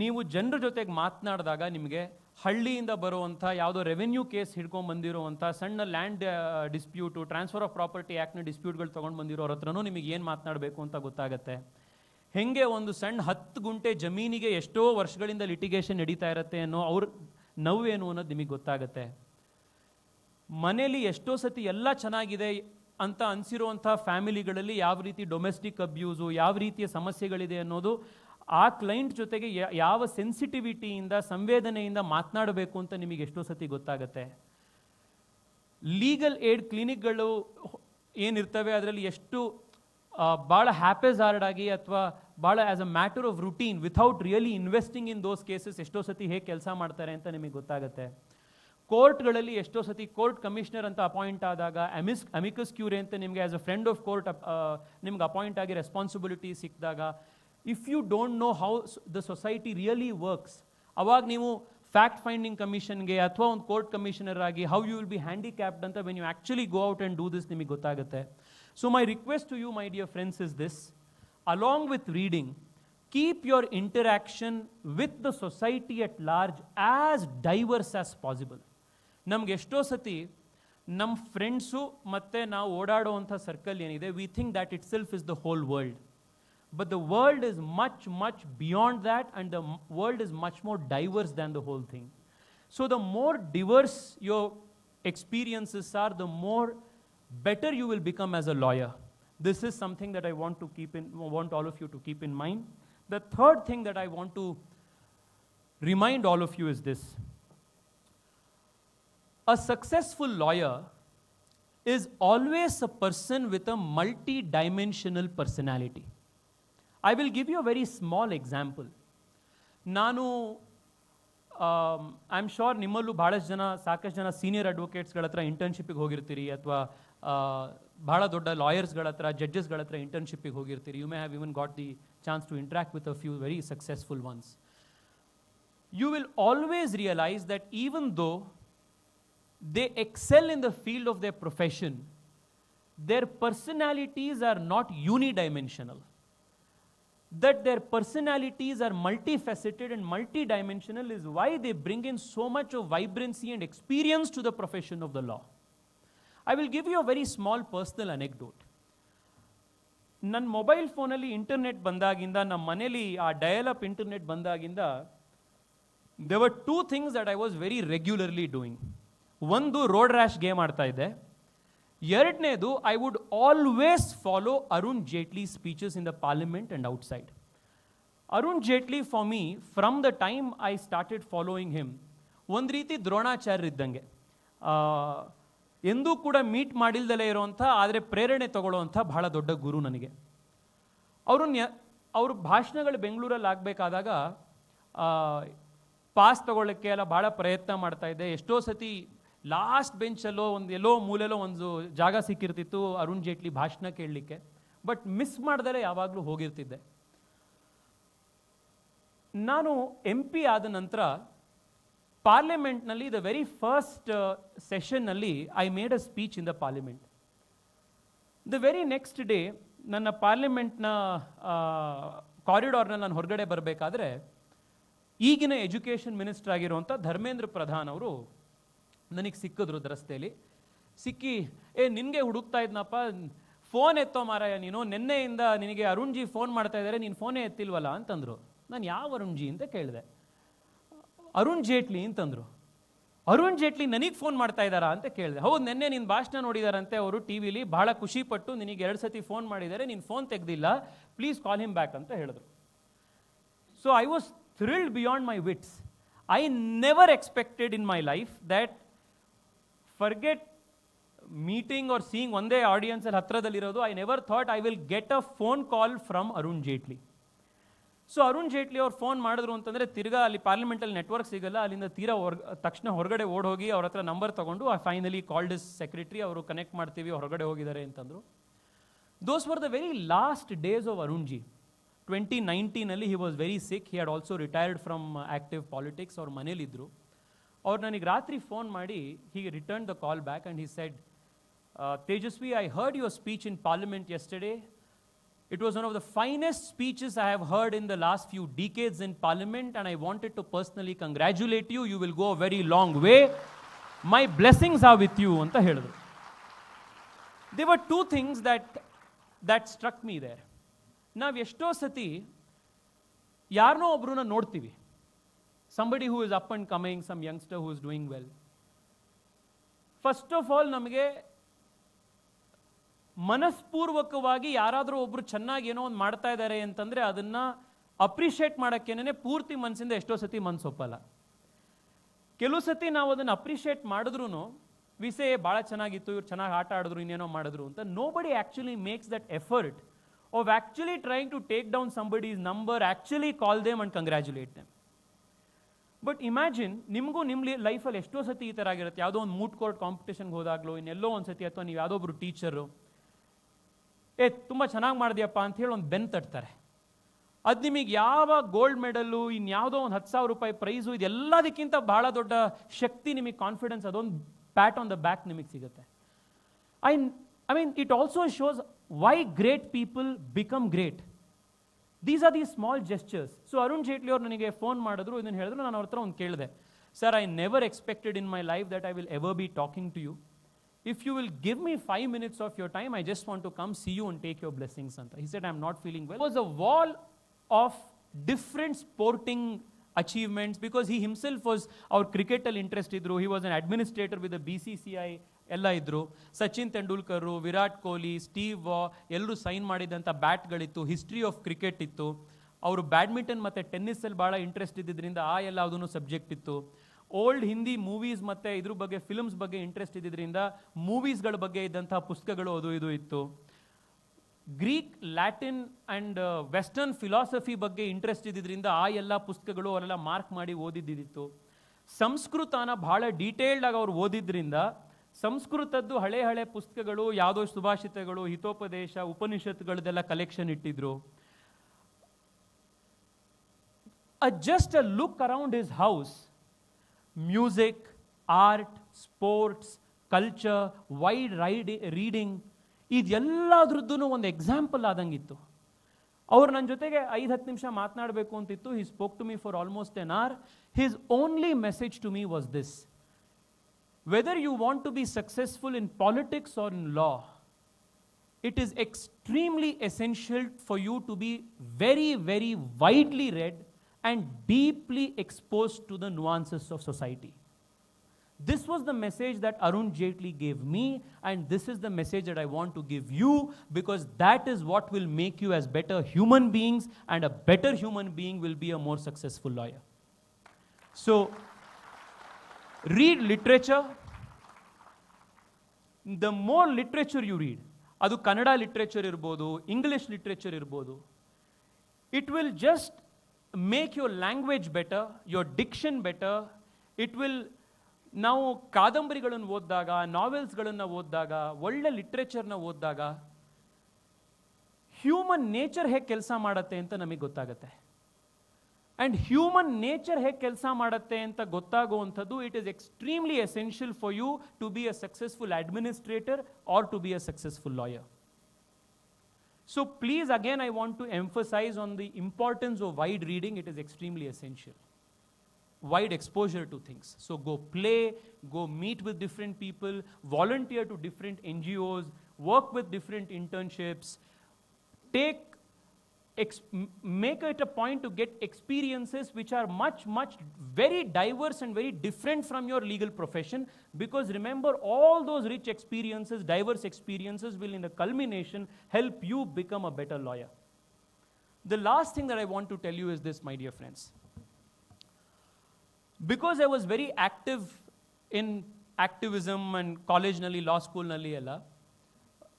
ನೀವು ಜನರ ಜೊತೆಗೆ ಮಾತನಾಡಿದಾಗ ನಿಮಗೆ ಹಳ್ಳಿಯಿಂದ ಬರುವಂಥ ಯಾವುದೋ ರೆವೆನ್ಯೂ ಕೇಸ್ ಹಿಡ್ಕೊಂಡು ಬಂದಿರುವಂಥ ಸಣ್ಣ land dispute, transfer of property ಆ್ಯಕ್ಟ್ನ ಡಿಸ್ಪ್ಯೂಟ್ಗಳು ತೊಗೊಂಡು ಬಂದಿರೋರ ಹತ್ರನೂ ನಿಮಗೆ ಏನು ಮಾತನಾಡಬೇಕು ಅಂತ ಗೊತ್ತಾಗುತ್ತೆ. ಹೆಂಗೆ ಒಂದು ಸಣ್ಣ 10 ಗುಂಟೆ ಜಮೀನಿಗೆ ಎಷ್ಟೋ ವರ್ಷಗಳಿಂದ ಲಿಟಿಗೇಷನ್ ನಡೀತಾ ಇರುತ್ತೆ ಅನ್ನೋ ಅವ್ರ ನೋವೇನು ಅನ್ನೋದು ನಿಮಗೆ ಗೊತ್ತಾಗುತ್ತೆ. ಮನೇಲಿ ಎಷ್ಟೋ ಸತಿ ಎಲ್ಲ ಚೆನ್ನಾಗಿದೆ ಅಂತ ಅನಿಸಿರುವಂಥ ಫ್ಯಾಮಿಲಿಗಳಲ್ಲಿ ಯಾವ ರೀತಿ ಡೊಮೆಸ್ಟಿಕ್ ಅಬ್ಯೂಸು, ಯಾವ ರೀತಿಯ ಸಮಸ್ಯೆಗಳಿದೆ ಅನ್ನೋದು ಆ ಕ್ಲೈಂಟ್ ಜೊತೆಗೆ ಯಾವ ಸೆನ್ಸಿಟಿವಿಟಿಯಿಂದ, ಸಂವೇದನೆಯಿಂದ ಮಾತನಾಡಬೇಕು ಅಂತ ನಿಮಗೆ ಎಷ್ಟೋ ಸತಿ ಗೊತ್ತಾಗುತ್ತೆ. ಲೀಗಲ್ ಏಡ್ ಕ್ಲಿನಿಕ್ಗಳು ಏನಿರ್ತವೆ ಅದರಲ್ಲಿ ಎಷ್ಟು ಭಾಳ ಹ್ಯಾಪೆಜಾರ್ಡ್ ಆಗಿ ಅಥವಾ ಭಾಳ as a matter of routine without really investing in those cases ಎಷ್ಟೋ ಸತಿ ಹೇಗೆ ಕೆಲಸ ಮಾಡ್ತಾರೆ ಅಂತ ನಿಮಗೆ ಗೊತ್ತಾಗುತ್ತೆ. ಕೋರ್ಟ್ಗಳಲ್ಲಿ ಎಷ್ಟೋ ಸತಿ ಕೋರ್ಟ್ ಕಮಿಷನರ್ ಅಂತ ಅಪಾಯಿಂಟ್ ಆದಾಗ ಅಮಿಕಸ್ ಕ್ಯೂರೆ ಅಂತ ನಿಮಗೆ as a friend of court ನಿಮ್ಗೆ ಅಪಾಯಿಂಟ್ ಆಗಿ ರೆಸ್ಪಾನ್ಸಿಬಿಲಿಟಿ ಸಿಕ್ಕಿದಾಗ, if you don't know how the society really works, ಅವಾಗ ನೀವು ಫ್ಯಾಕ್ಟ್ ಫೈಂಡಿಂಗ್ ಕಮಿಷನ್ಗೆ ಅಥವಾ ಒಂದು ಕೋರ್ಟ್ ಕಮಿಷನರ್ ಆಗಿ how you will be handicapped ಅಂತ when you actually go out and do this ನಿಮಗೆ ಗೊತ್ತಾಗುತ್ತೆ. So my request to you, my dear friends, is this: along with reading, keep your interaction with the society at large as diverse as possible. ನಮ್ಗೆ ಎಷ್ಟೋ ಸತಿ ನಮ್ಮ friends ಮತ್ತು ನಾವು ಓಡಾಡುವಂಥ circle ಏನಿದೆ, we think that it self is the whole world. But the world is much, much beyond that, and the world is much more diverse than the whole thing. So the more diverse your experiences are, the more better you will become as a lawyer. This is something that I want all of you to keep in mind. The third thing that I want to remind all of you is this: a successful lawyer is always a person with a multi-dimensional personality. I will give you a very small example. I'm sure ನಿಮ್ಮಲ್ಲೂ ಸಾಕಷ್ಟು ಜನ senior ಅಡ್ವೊಕೇಟ್ಸ್ಗಳ ಹತ್ರ ಇಂಟರ್ನ್ಶಿಪ್ಪಿಗೆ ಹೋಗಿರ್ತೀರಿ, ಅಥವಾ ಭಾಳ ದೊಡ್ಡ ಲಾಯರ್ಸ್ಗಳ ಹತ್ರ, ಜಡ್ಜಸ್ಗಳ ಹತ್ರ ಇಂಟರ್ನ್ಶಿಪ್ಪಿಗೆ ಹೋಗಿರ್ತೀರಿ. You may have even got the chance to interact with a few very successful ones. You will always realize that even though they excel in the field of their profession, their personalities are not unidimensional. that their personalities are multifaceted and multidimensional is why they bring in so much of vibrancy and experience to the profession of the law. I will give you a very small personal anecdote. ನನ್ನ mobile ಫೋನಲ್ಲಿ internet ಬಂದಾಗಿಂದ, ನಮ್ಮ ಮನೇಲಿ ಆ dial-up internet ಬಂದಾಗಿಂದ, there were two things that I was very regularly doing. ಒಂದು, road rash game ಆಡ್ತಾ ಇದ್ದೆ. ಎರಡನೇದು, I would always follow Arun Jaitley speeches in the parliament and outside. Arun Jaitley for me, from the time I started following him, ಒಂದು ರೀತಿ ದ್ರೋಣಾಚಾರ್ಯ ಇದ್ದಂಗೆ. ಎಂದೂ ಕೂಡ meet ಮಾಡಿಲ್ದಲೇ ಇರೋವಂಥ, ಆದರೆ ಪ್ರೇರಣೆ ತಗೊಳ್ಳೋವಂಥ ಬಹಳ ದೊಡ್ಡ ಗುರು ನನಗೆ. ಅವ್ರ ಭಾಷಣಗಳು ಬೆಂಗಳೂರಲ್ಲಿ ಆಗಬೇಕಾದಾಗ ಪಾಸ್ ತಗೊಳ್ಳೋಕ್ಕೆ ಎಲ್ಲ ಭಾಳ ಪ್ರಯತ್ನ ಮಾಡ್ತಾ ಇದ್ದೆ. ಎಷ್ಟೋ ಸತಿ ಲಾಸ್ಟ್ ಬೆಂಚಲ್ಲೋ ಎಲ್ಲೋ ಮೂಲೆಲ್ಲೋ ಒಂದು ಜಾಗ ಸಿಕ್ಕಿರ್ತಿತ್ತು ಅರುಣ್ ಜೇಟ್ಲಿ ಭಾಷಣ ಕೇಳಲಿಕ್ಕೆ, ಬಟ್ ಮಿಸ್ ಮಾಡ್ದಲೇ ಯಾವಾಗಲೂ ಹೋಗಿರ್ತಿದ್ದೆ. ನಾನು MP ಆದ ನಂತರ ಪಾರ್ಲಿಮೆಂಟ್ನಲ್ಲಿ ದ ವೆರಿ ಫಸ್ಟ್ ಸೆಷನ್ನಲ್ಲಿ I made a speech in the parliament. The very next day ನನ್ನ ಪಾರ್ಲಿಮೆಂಟ್ನ ಕಾರಿಡಾರ್ನಲ್ಲಿ ನಾನು ಹೊರಗಡೆ ಬರಬೇಕಾದ್ರೆ ಈಗಿನ ಎಜುಕೇಷನ್ ಮಿನಿಸ್ಟರ್ ಆಗಿರುವಂಥ ಧರ್ಮೇಂದ್ರ ಪ್ರಧಾನ್ ಅವರು ನನಗೆ ಸಿಕ್ಕಿದ್ರು ರಸ್ತೆಯಲ್ಲಿ. ಸಿಕ್ಕಿ, ನಿನಗೆ ಹುಡುಕ್ತಾ ಇದ್ನಪ್ಪ, ಫೋನ್ ಎತ್ತೋ ಮಾರಾಯ ನೀನು, ನಿನ್ನೆಯಿಂದ ನಿನಗೆ ಅರುಣ್ ಜಿ ಫೋನ್ ಮಾಡ್ತಾ ಇದ್ದಾರೆ, ನೀನು ಫೋನೇ ಎತ್ತಿಲ್ವಲ್ಲ ಅಂತಂದರು. ನಾನು ಯಾವ ಅರುಣ್ ಜಿ ಅಂತ ಕೇಳಿದೆ. ಅರುಣ್ ಜೇಟ್ಲಿ ಅಂತಂದರು. ಅರುಣ್ ಜೇಟ್ಲಿ ನನಗೆ ಫೋನ್ ಮಾಡ್ತಾ ಇದ್ದಾರಾ ಅಂತ ಕೇಳಿದೆ. ಹೌದು, ನಿನ್ನೆ ನಿನ್ನ ಭಾಷಣ ನೋಡಿದಾರಂತೆ ಅವರು ಟಿ ವಿಲಿ, ಬಹಳ ಖುಷಿಪಟ್ಟು ನಿನಗೆ 2 ಸತಿ ಫೋನ್ ಮಾಡಿದ್ದಾರೆ, ನೀನು ಫೋನ್ ತೆಗೆದಿಲ್ಲ, ಪ್ಲೀಸ್ ಕಾಲ್ ಹಿಮ್ ಬ್ಯಾಕ್ ಅಂತ ಹೇಳಿದ್ರು. So I was thrilled beyond my wits. I never expected in my life that, forget meeting or seeing one day audience al hatradallirodu, I never thought I will get a phone call from Arun Jaitley. So Arun Jaitley ಅವ್ರು phone ಮಾಡಿದ್ರು ಅಂತಂದರೆ ತಿರ್ಗಾ ಅಲ್ಲಿ ಪಾರ್ಲಿಮೆಂಟಲ್ಲಿ network ಸಿಗಲ್ಲ, ಅಲ್ಲಿಂದ ತೀರಾ ತಕ್ಷಣ ಹೊರಗಡೆ ಓಡೋಗಿ ಅವ್ರ ಹತ್ರ ನಂಬರ್ ತೊಗೊಂಡು I finally called is secretary, ಅವರು ಕನೆಕ್ಟ್ ಮಾಡ್ತೀವಿ, ಹೊರಗಡೆ ಹೋಗಿದ್ದಾರೆ ಅಂತಂದರು. Those were the very last days of Arun G. 2019 he was very sick. He had also retired from active politics. ಅವ್ರ ಮನೇಲಿದ್ದರು. ಅವ್ರು ನನಗೆ ರಾತ್ರಿ ಫೋನ್ ಮಾಡಿ, he returned the call back and he said, Tejasvi, I heard your speech in parliament yesterday. It was one of the finest speeches I have heard in the last few decades in parliament, and I wanted to personally congratulate you. You will go a very long way. My blessings are with you anta helidru. There were two things that struck me there. ನಾವು ಎಷ್ಟೋ ಸತಿ ಯಾರನ್ನೋ ಒಬ್ರನ್ನ ನೋಡ್ತೀವಿ, somebody who is up and coming, some youngster who is doing well. First of all ನಮಗೆ ಮನಸ್ಪೂರ್ವಕವಾಗಿ ಯಾರಾದರೂ ಒಬ್ರು ಚೆನ್ನಾಗಿ ಏನೋ ಒಂದು ಮಾಡ್ತಾ ಇದ್ದಾರೆ ಅಂತಂದರೆ ಅದನ್ನು ಅಪ್ರಿಷಿಯೇಟ್ ಮಾಡೋಕ್ಕೇನೆ ಪೂರ್ತಿ ಮನಸ್ಸಿಂದ ಎಷ್ಟೋ ಸತಿ ಮನಸ್ಸೊಪ್ಪಲ್ಲ. ಕೆಲವು ಸತಿ ನಾವು ಅದನ್ನು ಅಪ್ರಿಷಿಯೇಟ್ ಮಾಡಿದ್ರೂ ವಿಸೆ ಭಾಳ ಚೆನ್ನಾಗಿತ್ತು, ಇವ್ರು ಚೆನ್ನಾಗಿ ಆಟ ಆಡಿದ್ರು, ಇನ್ನೇನೋ ಮಾಡಿದ್ರು ಅಂತ. nobody actually makes that effort of actually trying to take down somebody's number, actually call them and congratulate them. But imagine, ನಿಮಗೂ ನಿಮ್ಮ ಲೈಫಲ್ಲಿ ಎಷ್ಟೋ ಸತಿ ಈ ಥರ ಆಗಿರುತ್ತೆ. ಯಾವುದೋ ಒಂದು ಮೂಟ್ ಕೋರ್ಟ್ ಕಾಂಪಿಟೇಷನ್ಗೆ ಹೋದಾಗಲೋ ಇನ್ನೆಲ್ಲೋ ಒಂದು ಸತಿ, ಅಥವಾ ನೀವು ಯಾವುದೋ ಒಬ್ಬರು ಟೀಚರು ತುಂಬ ಚೆನ್ನಾಗಿ ಮಾಡಿದ್ಯಪ್ಪ ಅಂಥೇಳಿ ಒಂದು ಬೆನ್ ತಟ್ತಾರೆ. ಅದು ನಿಮಗೆ ಯಾವ ಗೋಲ್ಡ್ ಮೆಡಲ್ಲು, ಇನ್ಯಾವುದೋ ಒಂದು 10,000 ರೂಪಾಯಿ ಪ್ರೈಸು, ಇದೆಲ್ಲದಕ್ಕಿಂತ ಭಾಳ ದೊಡ್ಡ ಶಕ್ತಿ ನಿಮಗೆ ಕಾನ್ಫಿಡೆನ್ಸ್, ಅದೊಂದು ಪ್ಯಾಟ್ ಆನ್ ದ ಬ್ಯಾಕ್ ನಿಮಗೆ ಸಿಗುತ್ತೆ. I mean, it also shows why great people become great. These are these small gestures. So Arun Jaitley ಅವರು ನನಗೆ ಫೋನ್ ಮಾಡಿದ್ರು, ಇದನ್ನು ಹೇಳಿದ್ರು. ನಾನು ಅವ್ರ ಹತ್ರ ಒಂದು ಕೇಳಿದೆ, sir, I never expected in my life that I will ever be talking to you. If you will give me 5 minutes of your time, I just want to come see you and take your blessings ಅಂತ. He said, I am not feeling well. It was a wall of different sporting achievements because he himself was, our cricket ಅಲ್ಲಿ interest ಇದ್ರು. He was an administrator with the BCCI ಎಲ್ಲ ಇದ್ದರು. Sachin ತೆಂಡೂಲ್ಕರು, Virat Kohli, Steve ವಾ ಎಲ್ಲರೂ sign ಮಾಡಿದಂಥ ಬ್ಯಾಟ್ಗಳಿತ್ತು. History of cricket ಇತ್ತು. ಅವರು badminton ಮತ್ತು ಟೆನ್ನಿಸಲ್ಲಿ ಭಾಳ ಇಂಟ್ರೆಸ್ಟ್ ಇದ್ದಿದ್ದರಿಂದ ಎಲ್ಲದೂ ಸಬ್ಜೆಕ್ಟ್ ಇತ್ತು. ಓಲ್ಡ್ ಹಿಂದಿ ಮೂವೀಸ್ ಮತ್ತು ಇದ್ರ ಬಗ್ಗೆ ಫಿಲ್ಮ್ಸ್ ಬಗ್ಗೆ ಇಂಟ್ರೆಸ್ಟ್ ಇದ್ದಿದ್ದರಿಂದ ಮೂವೀಸ್ಗಳ ಬಗ್ಗೆ ಇದ್ದಂಥ ಪುಸ್ತಕಗಳು ಅದು ಇದು ಇತ್ತು. Greek, Latin and western philosophy ಬಗ್ಗೆ ಇಂಟ್ರೆಸ್ಟ್ ಇದ್ದಿದ್ದರಿಂದ ಎಲ್ಲ ಪುಸ್ತಕಗಳು ಅವರೆಲ್ಲ ಮಾರ್ಕ್ ಮಾಡಿ ಓದಿದ್ದಿತ್ತು. ಸಂಸ್ಕೃತನ ಭಾಳ ಡೀಟೇಲ್ಡಾಗಿ ಅವ್ರು ಓದಿದ್ರಿಂದ ಸಂಸ್ಕೃತದ್ದು ಹಳೆ ಪುಸ್ತಕಗಳು, ಯಾವುದೋ ಸುಭಾಷಿತಗಳು, ಹಿತೋಪದೇಶ, ಉಪನಿಷತ್ತುಗಳದೆಲ್ಲ ಕಲೆಕ್ಷನ್ ಇಟ್ಟಿದ್ರು. Just a look around his house, music, art, sports, culture, wide reading, ಇದೆಲ್ಲದ್ರದ್ದು ಒಂದು ಎಕ್ಸಾಂಪಲ್ ಆದಂಗಿತ್ತು. ಅವ್ರು ನನ್ನ ಜೊತೆಗೆ 5-10 ನಿಮಿಷ ಮಾತನಾಡಬೇಕು ಅಂತಿತ್ತು. He spoke to me for almost an hour. His only message to me was this: whether you want to be successful in politics or in law, it is extremely essential for you to be very, very widely read and deeply exposed to the nuances of society. This was the message that Arun Jaitley gave me, and this is the message that I want to give you, because that is what will make you as better human beings, and a better human being will be a more successful lawyer. So, read literature. The more literature you read, adu Kannada literature irbodu, English literature irbodu, it will just make your language better, your diction better. It will, ನಾವು ಕಾದಂಬರಿಗಳನ್ನು ಓದಿದಾಗ, ನಾವೆಲ್ಸ್ಗಳನ್ನು ಓದಿದಾಗ, ಒಳ್ಳೆ ಲಿಟ್ರೇಚರ್ನ ಓದಿದಾಗ human nature ಹೇಗೆ ಕೆಲಸ ಮಾಡುತ್ತೆ ಅಂತ ನಮಗೆ ಗೊತ್ತಾಗುತ್ತೆ. ಆ್ಯಂಡ್ ಹ್ಯೂಮನ್ ನೇಚರ್ ಹೇಗೆ ಕೆಲಸ ಮಾಡುತ್ತೆ ಅಂತ ಗೊತ್ತಾಗುವಂಥದ್ದು, it is extremely essential for you to be a successful administrator or to be a successful lawyer. So please, again, I want to emphasize on the importance of wide reading. It is extremely essential. Wide exposure to things. So go play, go meet with different people, volunteer to different NGOs, work with different internships, make it a point to get experiences which are much very diverse and very different from your legal profession, because remember, all those rich experiences, diverse experiences, will in the culmination help you become a better lawyer. The last thing that I want to tell you is this, my dear friends. Because I was very active in activism and college nalli, law school nalli ella,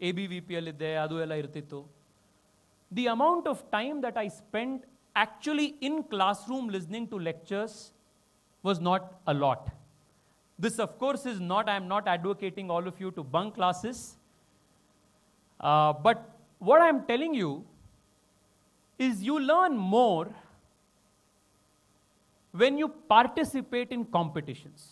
ABVP alidde, adu ella irtittu. The amount of time that I spent actually in classroom listening to lectures was not a lot. This, of course, is not, I am not advocating all of you to bunk classes. But what I am telling you is you learn more when you participate in competitions.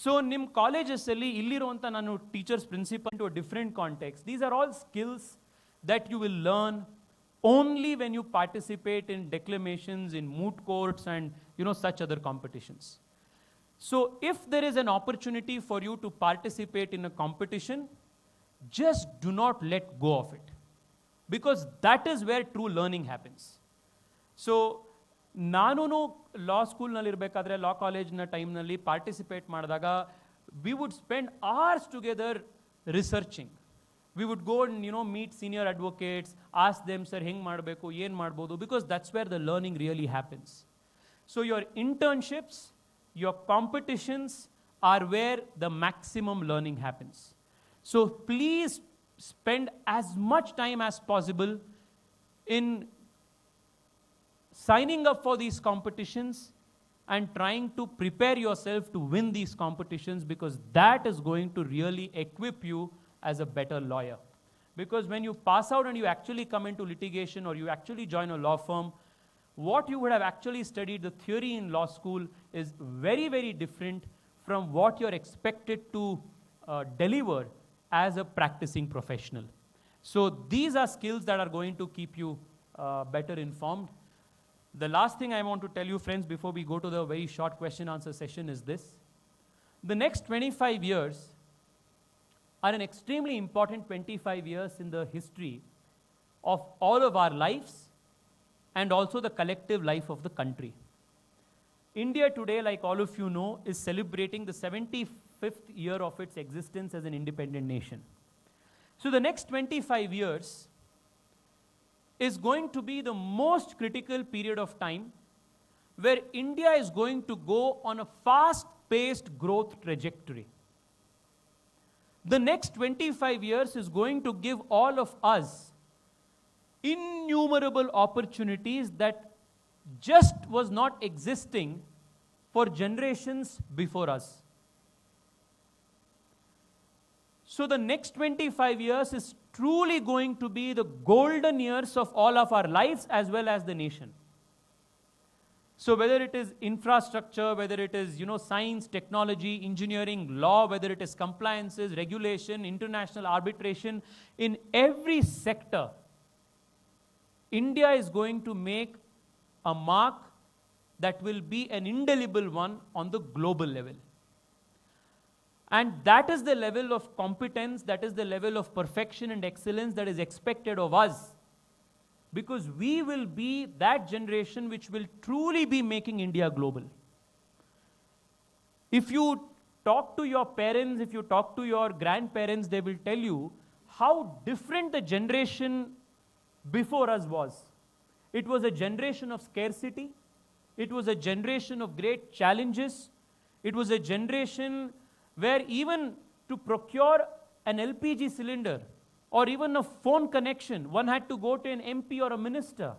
So, nim colleges alli illiruanta nanu teachers principal into a different context. These are all skills that you will learn only when you participate in declamations, in moot courts, and such other competitions. So if there is an opportunity for you to participate in a competition, just do not let go of it, because that is where true learning happens. So ನಾನು ಲಾ ಸ್ಕೂಲ್ನಲ್ಲಿ ಇರಬೇಕಾದ್ರೆ, ಲಾ ಕಾಲೇಜ್ನ ಟೈಮ್ನಲ್ಲಿ participate ಮಾಡಿದಾಗ, we would spend hours together researching. We would go and meet senior advocates, ask them, sir, heng ಮಾಡಬೇಕು, ಏನು ಮಾಡ್ಬೋದು, because that's where the learning really happens. So your internships, your competitions are where the maximum learning happens. So please spend as much time as possible in signing up for these competitions and trying to prepare yourself to win these competitions, because that is going to really equip you as a better lawyer. Because when you pass out and you actually come into litigation, or you actually join a law firm, what you would have actually studied, the theory in law school, is very, very different from what you're expected to deliver as a practicing professional. So these are skills that are going to keep you better informed. The last thing I want to tell you, friends, before we go to the very short question answer session, is this: the next 25 years are an extremely important 25 years in the history of all of our lives, and also the collective life of the country. India today, like all of you know, is celebrating the 75th year of its existence as an independent nation. So the next 25 years is going to be the most critical period of time, where India is going to go on a fast-paced growth trajectory. The next 25 years is going to give all of us innumerable opportunities that just was not existing for generations before us. So the next 25 years is truly going to be the golden years of all of our lives as well as the nation. So whether it is infrastructure, whether it is science, technology, engineering, law, whether it is compliances, regulation, international arbitration, in every sector, India is going to make a mark that will be an indelible one on the global level. And that is the level of competence, that is the level of perfection and excellence that is expected of us. Because we will be that generation which will truly be making India global. If you talk to your parents, if you talk to your grandparents, they will tell you how different the generation before us was. It was a generation of scarcity. It was a generation of great challenges. It was a generation where even to procure an LPG cylinder or even a phone connection, one had to go to an MP or a minister.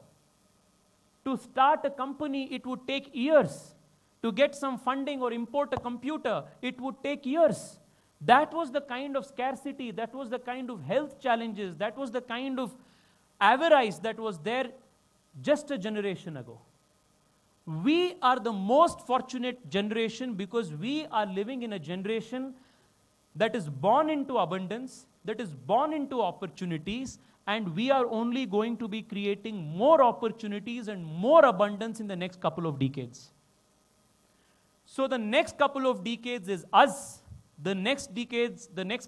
To start a company, it would take years. To get some funding or import a computer, it would take years. That was the kind of scarcity, that was the kind of health challenges, that was the kind of avarice that was there just a generation ago. We are the most fortunate generation because we are living in a generation that is born into abundance, that is born into opportunities, and we are only going to be creating more opportunities and more abundance in the next couple of decades. So the next couple of decades is us, the next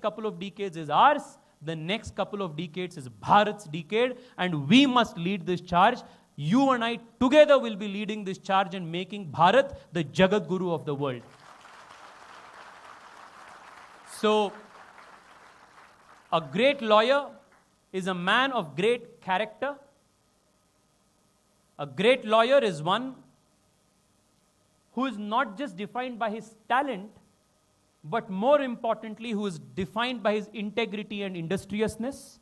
couple of decades is ours, the next couple of decades is Bharat's decade, and we must lead this charge. You and I together will be leading this charge and making Bharat the Jagat Guru of the world. So, a great lawyer is a man of great character. A great lawyer is one who is not just defined by his talent, but more importantly, who is defined by his integrity and industriousness.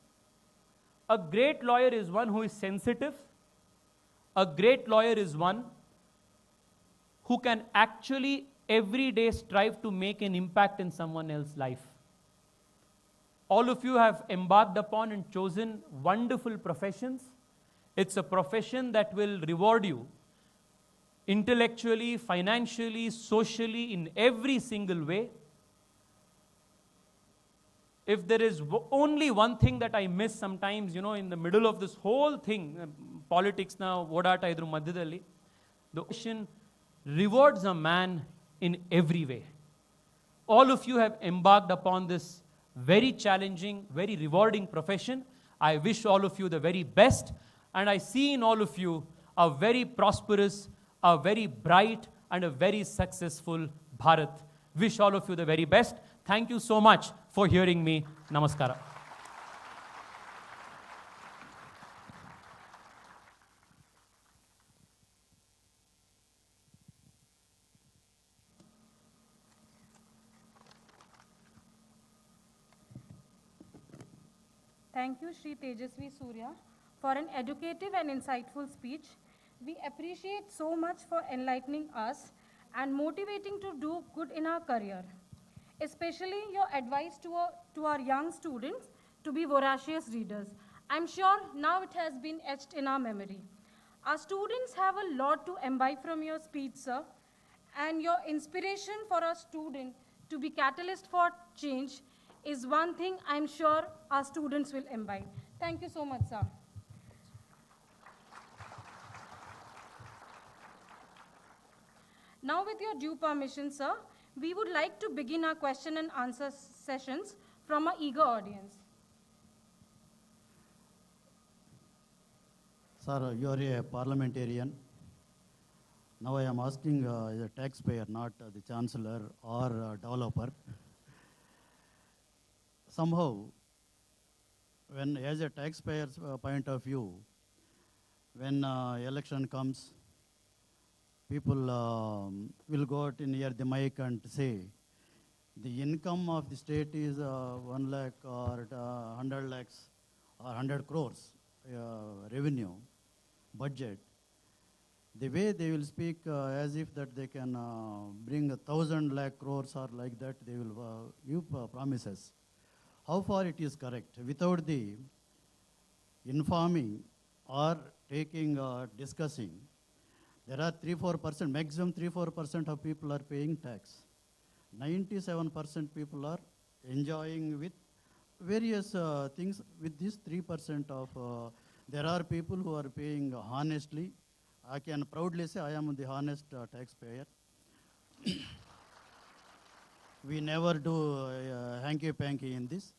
A great lawyer is one who is sensitive. A great lawyer is one who can actually every day strive to make an impact in someone else's life. All of you have embarked upon and chosen wonderful professions. It's a profession that will reward you intellectually, financially, socially, in every single way. If there is only one thing that I miss sometimes, in the middle of this whole thing, politics now, odata idru madhyadalli, the ocean rewards a man in every way. All of you have embarked upon this very challenging, very rewarding profession. I wish all of you the very best, and I see in all of you a very prosperous, a very bright, and a very successful Bharat. Wish all of you the very best. Thank you so much for hearing me. Namaskara. Thank you, Shri Tejasvi Surya, for an educative and insightful speech. We appreciate so much for enlightening us and motivating to do good in our career, especially your advice to our young students to be voracious readers. I'm sure now it has been etched in our memory. Our students have a lot to imbibe from your speech, sir, and your inspiration for our student to be catalyst for change is one thing I'm sure our students will imbibe. Thank you so much, sir. Now, with your due permission, sir, we would like to begin our question and answer sessions from our eager audience. Sir, you are a parliamentarian. Now I am asking as a taxpayer, not the chancellor or developer. Somehow, when as a taxpayer's point of view, when election comes, people will go out near the mic and say, the income of the state is 1 lakh or 100 lakhs or 100 crores revenue, budget. The way they will speak as if that they can bring 1,000 lakh crores or like that, they will give promises. How far it is correct? Without the informing or taking discussing, there are 3-4%, maximum 3-4% of people are paying tax. 97% people are enjoying with various things with this 3% of There are people who are paying honestly. I can proudly say I am the honest taxpayer. We never do hanky-panky in this.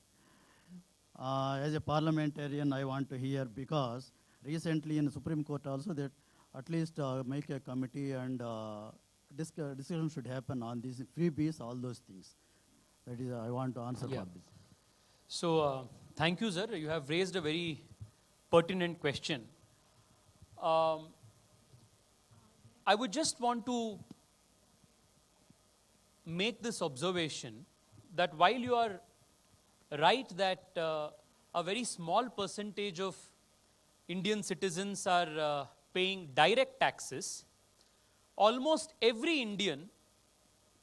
As a parliamentarian, I want to hear, because recently in the Supreme Court also that at least make a committee and discussion should happen on these freebies, all those things. That is, I want to answer Yeah. for this. So, thank you, sir. You have raised a very pertinent question. I would just want to make this observation that while you are right that a very small percentage of Indian citizens are paying direct taxes, almost every Indian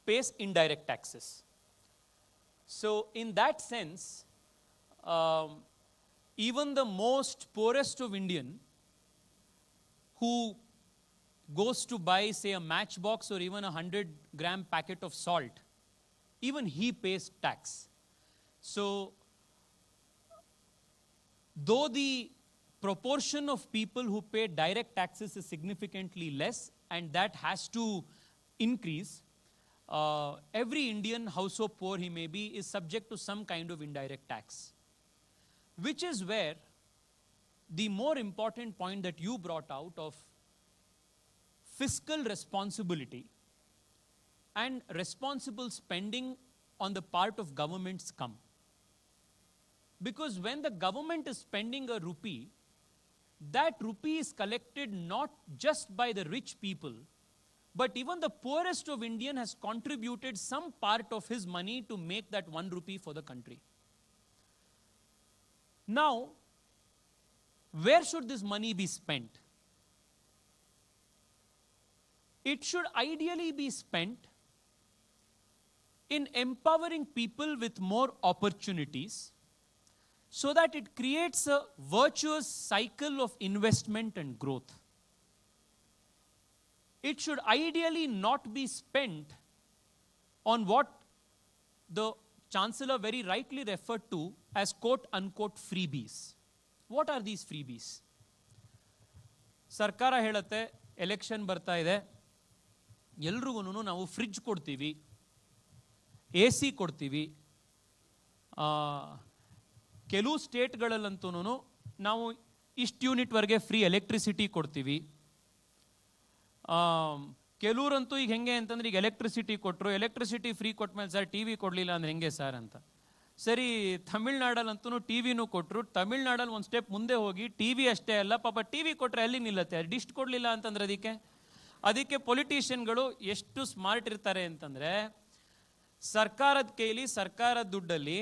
pays indirect taxes. So, in that sense, even the most poorest of Indian who goes to buy, say, a matchbox or even a 100-gram packet of salt, even he pays tax. So, though the proportion of people who pay direct taxes is significantly less, and that has to increase, every Indian, however poor he may be, is subject to some kind of indirect tax. Which is where the more important point that you brought out of fiscal responsibility and responsible spending on the part of governments come. Because when the government is spending a rupee, that rupee is collected not just by the rich people, but even the poorest of Indian has contributed some part of his money to make that 1 rupee for the country. Now, where should this money be spent? It should ideally be spent in empowering people with more opportunities so that it creates a virtuous cycle of investment and growth. It should ideally not be spent on what the Chancellor very rightly referred to as quote-unquote freebies. What are these freebies? ಸರ್ಕಾರ ಹೇಳುತ್ತೆ election ಬರ್ತಾ ಇದೆ, ಎಲ್ರಿಗೂ ನಾವು fridge ಕೊಡ್ತೀವಿ, AC ಕೊಡ್ತೀವಿ, ಕೆಲವು ಸ್ಟೇಟ್ಗಳಲ್ಲಂತೂ ನಾವು ಇಷ್ಟು ಯೂನಿಟ್ವರೆಗೆ ಫ್ರೀ ಎಲೆಕ್ಟ್ರಿಸಿಟಿ ಕೊಡ್ತೀವಿ. ಕೆಲವರಂತೂ ಈಗ ಹೆಂಗೆ ಅಂತಂದ್ರೆ ಈಗ ಎಲೆಕ್ಟ್ರಿಸಿಟಿ ಕೊಟ್ಟರು, ಎಲೆಕ್ಟ್ರಿಸಿಟಿ ಫ್ರೀ ಕೊಟ್ಮೇಲೆ ಸರ್ ಟಿ ವಿ ಕೊಡಲಿಲ್ಲ ಅಂದ್ರೆ ಹೆಂಗೆ ಸರ್ ಅಂತ. ಸರಿ, ತಮಿಳ್ನಾಡಲ್ಲಂತೂ ಟಿ ವಿನೂ ಕೊಟ್ಟರು, ತಮಿಳ್ನಾಡಲ್ಲಿ ಒಂದು ಸ್ಟೆಪ್ ಮುಂದೆ ಹೋಗಿ ಟಿ ವಿ ಅಷ್ಟೇ ಅಲ್ಲ, ಪಾಪ ಟಿ ವಿ ಕೊಟ್ಟರೆ ಅಲ್ಲಿ ನಿಲ್ಲತ್ತೆ, ಡಿಸ್ಟ್ ಕೊಡಲಿಲ್ಲ ಅಂತಂದ್ರೆ ಅದಕ್ಕೆ ಪೊಲಿಟಿಷಿಯನ್ಗಳು ಎಷ್ಟು ಸ್ಮಾರ್ಟ್ ಇರ್ತಾರೆ ಅಂತಂದರೆ ಸರ್ಕಾರದ ಕೈಲಿ ಸರ್ಕಾರದ ದುಡ್ಡಲ್ಲಿ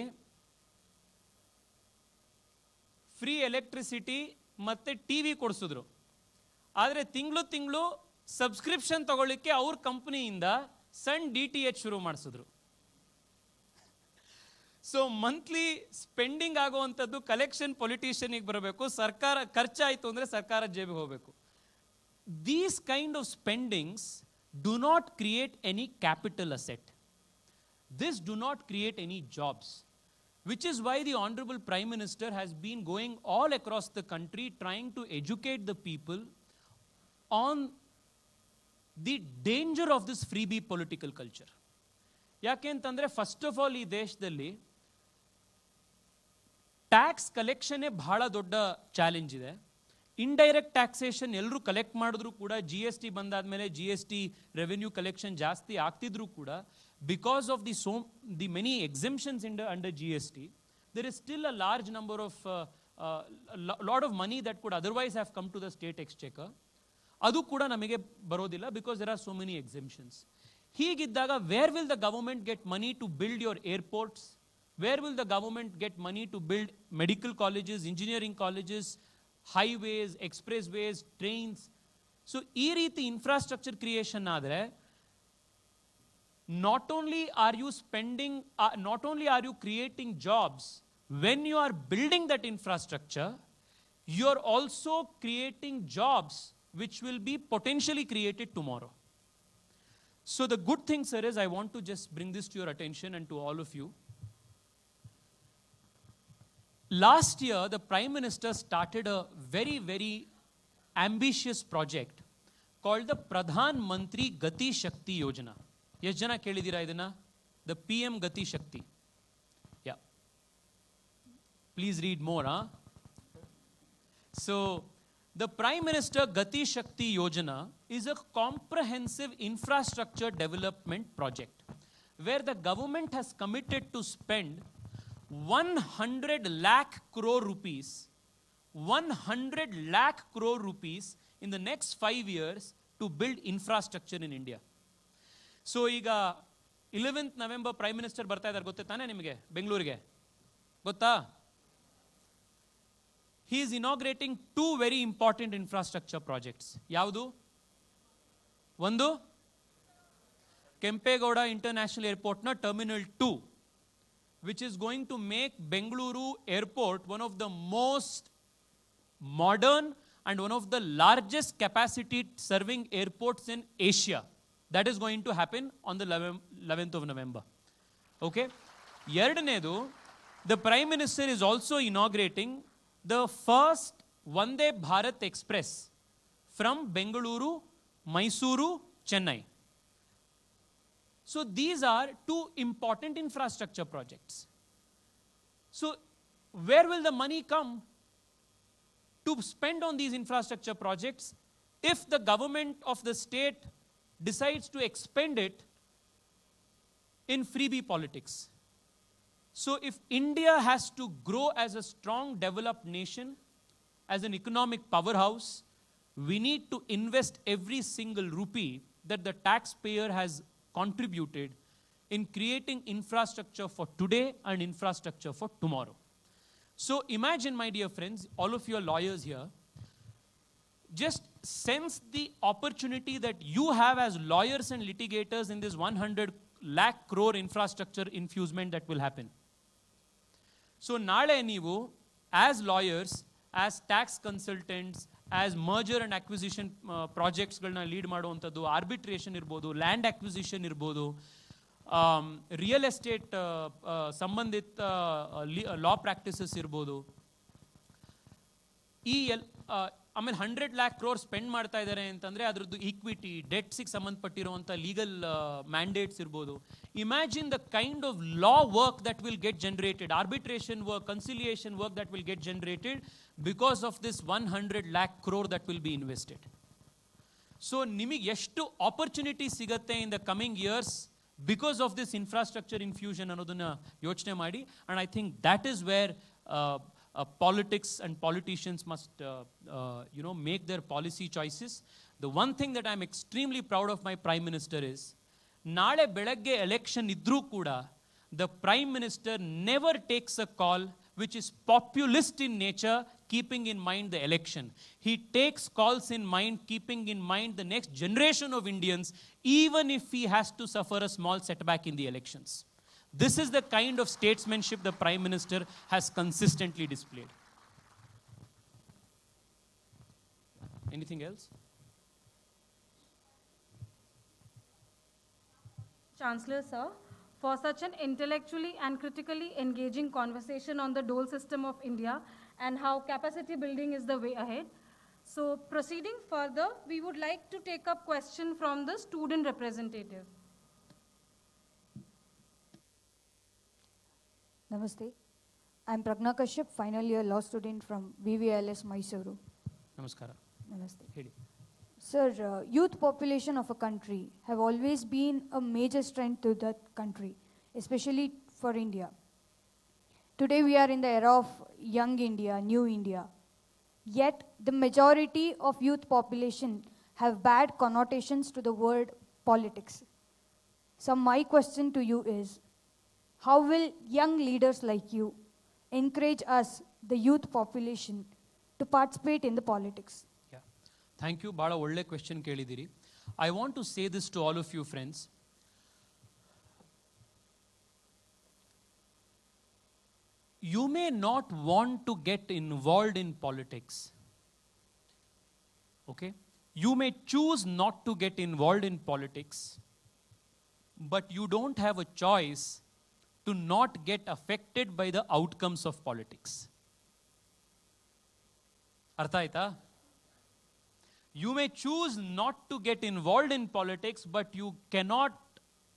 ಫ್ರೀ ಎಲೆಕ್ಟ್ರಿಸಿಟಿ ಮತ್ತು ಟಿ ವಿ ಕೊಡಿಸಿದ್ರು. ಆದರೆ ತಿಂಗಳು ಸಬ್ಸ್ಕ್ರಿಪ್ಷನ್ ತಗೊಳ್ಳಿಕ್ಕೆ ಅವ್ರ ಕಂಪ್ನಿಯಿಂದ ಸಣ್ಣ DTH ಶುರು ಮಾಡಿಸಿದ್ರು. ಸೊ ಮಂತ್ಲಿ ಸ್ಪೆಂಡಿಂಗ್ ಆಗುವಂಥದ್ದು ಕಲೆಕ್ಷನ್ ಪೊಲಿಟಿಷಿಯನಿಗೆ ಬರಬೇಕು, ಸರ್ಕಾರ ಖರ್ಚಾಯಿತು ಅಂದರೆ ಸರ್ಕಾರ ಜೇಬಿಗೆ ಹೋಗಬೇಕು. These kind of spendings do not create any capital asset. This do not create any jobs, which is why the Honorable Prime Minister has been going all across the country trying to educate the people on the danger of this freebie political culture. ಯಾಕೆ ಅಂತಂದರೆ first of all ಈ ದೇಶದಲ್ಲಿ tax ಕಲೆಕ್ಷನ್ನೇ ಬಹಳ ದೊಡ್ಡ challenge ಇದೆ. Indirect taxation ಎಲ್ಲರೂ collect ಮಾಡಿದ್ರು ಕೂಡ, GST ಬಂದಾದ್ಮೇಲೆ GST ರೆವೆನ್ಯೂ ಕಲೆಕ್ಷನ್ ಜಾಸ್ತಿ ಆಗ್ತಿದ್ರು ಕೂಡ, because of the many exemptions under GST, there is still a large number of lot of money that could otherwise have come to the state exchequer. ಅದು ಕೂಡ ನಮಗೆ ಬರೋದಿಲ್ಲ because there are so many exemptions. ಹೀಗಿದ್ದಾಗ where will the government get money to build your airports? Where will the government get money to build medical colleges, engineering colleges, highways, expressways, trains? So ಈ ರೀತಿ infrastructure creation ಆದರೆ not only are you creating jobs, when you are building that infrastructure, you are also creating jobs which will be potentially created tomorrow. So the good thing, sir, is I want to just bring this to your attention and to all of you. Last year, the Prime Minister started a very, very ambitious project called the Pradhan Mantri Gati Shakti Yojana. Yes, jana kelidira idana? The PM Gati Shakti. Yeah. Please read more, huh? So, the Prime Minister Gati Shakti Yojana is a comprehensive infrastructure development project where the government has committed to spend 100 lakh crore rupees, 100 lakh crore rupees in the next 5 years to build infrastructure in India. So, iga 11th November Prime Minister barta idare gotte tane nimage Bengalurige gotta. He is inaugurating 2 very important infrastructure projects. Yavdu? One, Kempegowda International Airport na Terminal 2, which is going to make Bengaluru Airport one of the most modern and one of the largest capacity serving airports in Asia. That is going to happen on the 11th of November. Okay? Yerdanedu, the Prime Minister is also inaugurating the first Vande Bharat Express from Bengaluru, Mysuru, Chennai. So these are 2 important infrastructure projects. So where will the money come to spend on these infrastructure projects if the government of the state decides to expend it in freebie politics? So if India has to grow as a strong developed nation, as an economic powerhouse, we need to invest every single rupee that the taxpayer has contributed in creating infrastructure for today and infrastructure for tomorrow. So imagine, my dear friends, all of you are lawyers here, just sense the opportunity that you have as lawyers and litigators in this 100 lakh crore infrastructure infusement that will happen. So naale neevu, as lawyers, as tax consultants, as merger and acquisition projects galna lead maduvanthaddu, arbitration irbodu, land acquisition irbodu, real estate sambandhit law practices irbodu. ಆಮೇಲೆ 100 lakh crore spend ಮಾಡ್ತಾ ಇದ್ದಾರೆ ಅಂತಂದರೆ ಅದರದ್ದು equity, ಡೆಟ್ಸಿಗೆ ಸಂಬಂಧಪಟ್ಟಿರುವಂಥ legal mandates ಇರ್ಬೋದು. Imagine the kind of law work that will get generated, arbitration work, conciliation work that will get generated because of this 100 lakh crore that will be invested. So ನಿಮಗೆ ಎಷ್ಟು opportunity ಸಿಗುತ್ತೆ in the coming years because of this infrastructure infusion ಅನ್ನೋದನ್ನು ಯೋಚನೆ ಮಾಡಿ. And I think that is where politics and politicians must, make their policy choices. The one thing that I'm extremely proud of my Prime Minister is, naale belagge election idru kuda, the Prime Minister never takes a call which is populist in nature, keeping in mind the election. He takes calls in mind, keeping in mind the next generation of Indians, even if he has to suffer a small setback in the elections. This is the kind of statesmanship the Prime Minister has consistently displayed. Anything else? Chancellor Sir, for such an intellectually and critically engaging conversation on the dole system of India and how capacity building is the way ahead. So proceeding further, we would like to take up question from the student representative. Namaste. I am Pragna Kashyap, final year law student from VVLS Mysuru. Namaskara. Namaste. Hedi. Sir, youth population of a country have always been a major strength to that country, especially for India. Today we are in the era of young India, new India. Yet the majority of youth population have bad connotations to the word politics. So my question to you is, how will young leaders like you encourage us, the youth population, to participate in the politics? Yeah. Thank you. Bada olle question kelidiri. I want to say this to all of you friends. You may not want to get involved in politics. Okay? You may choose not to get involved in politics, but you don't have a choice to not get affected by the outcomes of politics. ಅರ್ಥ ಆಯ್ತಾ? You may choose not to get involved in politics, but you cannot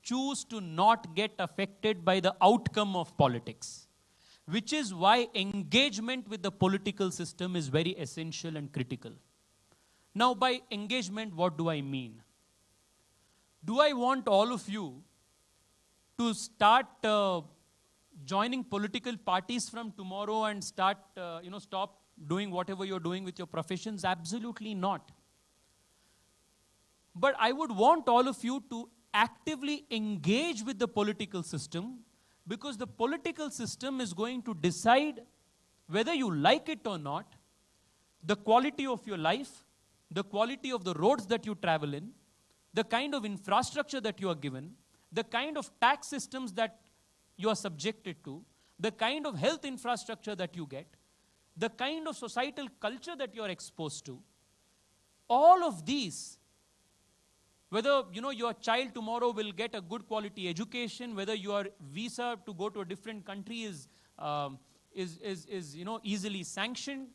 choose to not get affected by the outcome of politics, which is why engagement with the political system is very essential and critical. Now, by engagement, what do I mean? Do I want all of you to start joining political parties from tomorrow and start, stop doing whatever you're doing with your professions? Absolutely not. But I would want all of you to actively engage with the political system, because the political system is going to decide whether you like it or not, the quality of your life, the quality of the roads that you travel in, the kind of infrastructure that you are given, the kind of tax systems that you are subjected to, the kind of health infrastructure that you get, the kind of societal culture that you are exposed to. All of these, whether your child tomorrow will get a good quality education, whether your visa to go to a different country is easily sanctioned.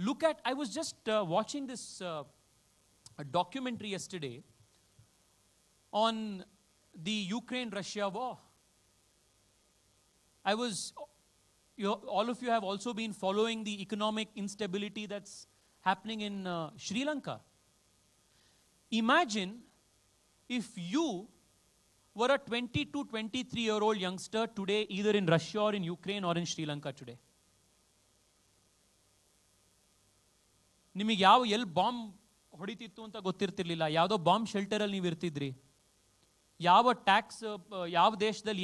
Look at, I was just watching this a documentary yesterday on the Ukraine-Russia war. All of you have also been following the economic instability that's happening in Sri Lanka. Imagine if you were a 22, 23-year-old youngster today, either in Russia or in Ukraine or in Sri Lanka today. ನಿಮಗೆ ಎಲ್ಲಿ bomb ಹೊಡಿತಿತ್ತು ಅಂತ ಗೊತ್ತಿರ್ತಿರ್ಲಿಲ್ಲ. ಯಾವುದೋ bomb ಶೆಲ್ಟರಲ್ಲಿ ನೀವು ಇರ್ತಿದ್ರಿ. ಯಾವ tax ಯಾವ ದೇಶದಲ್ಲಿ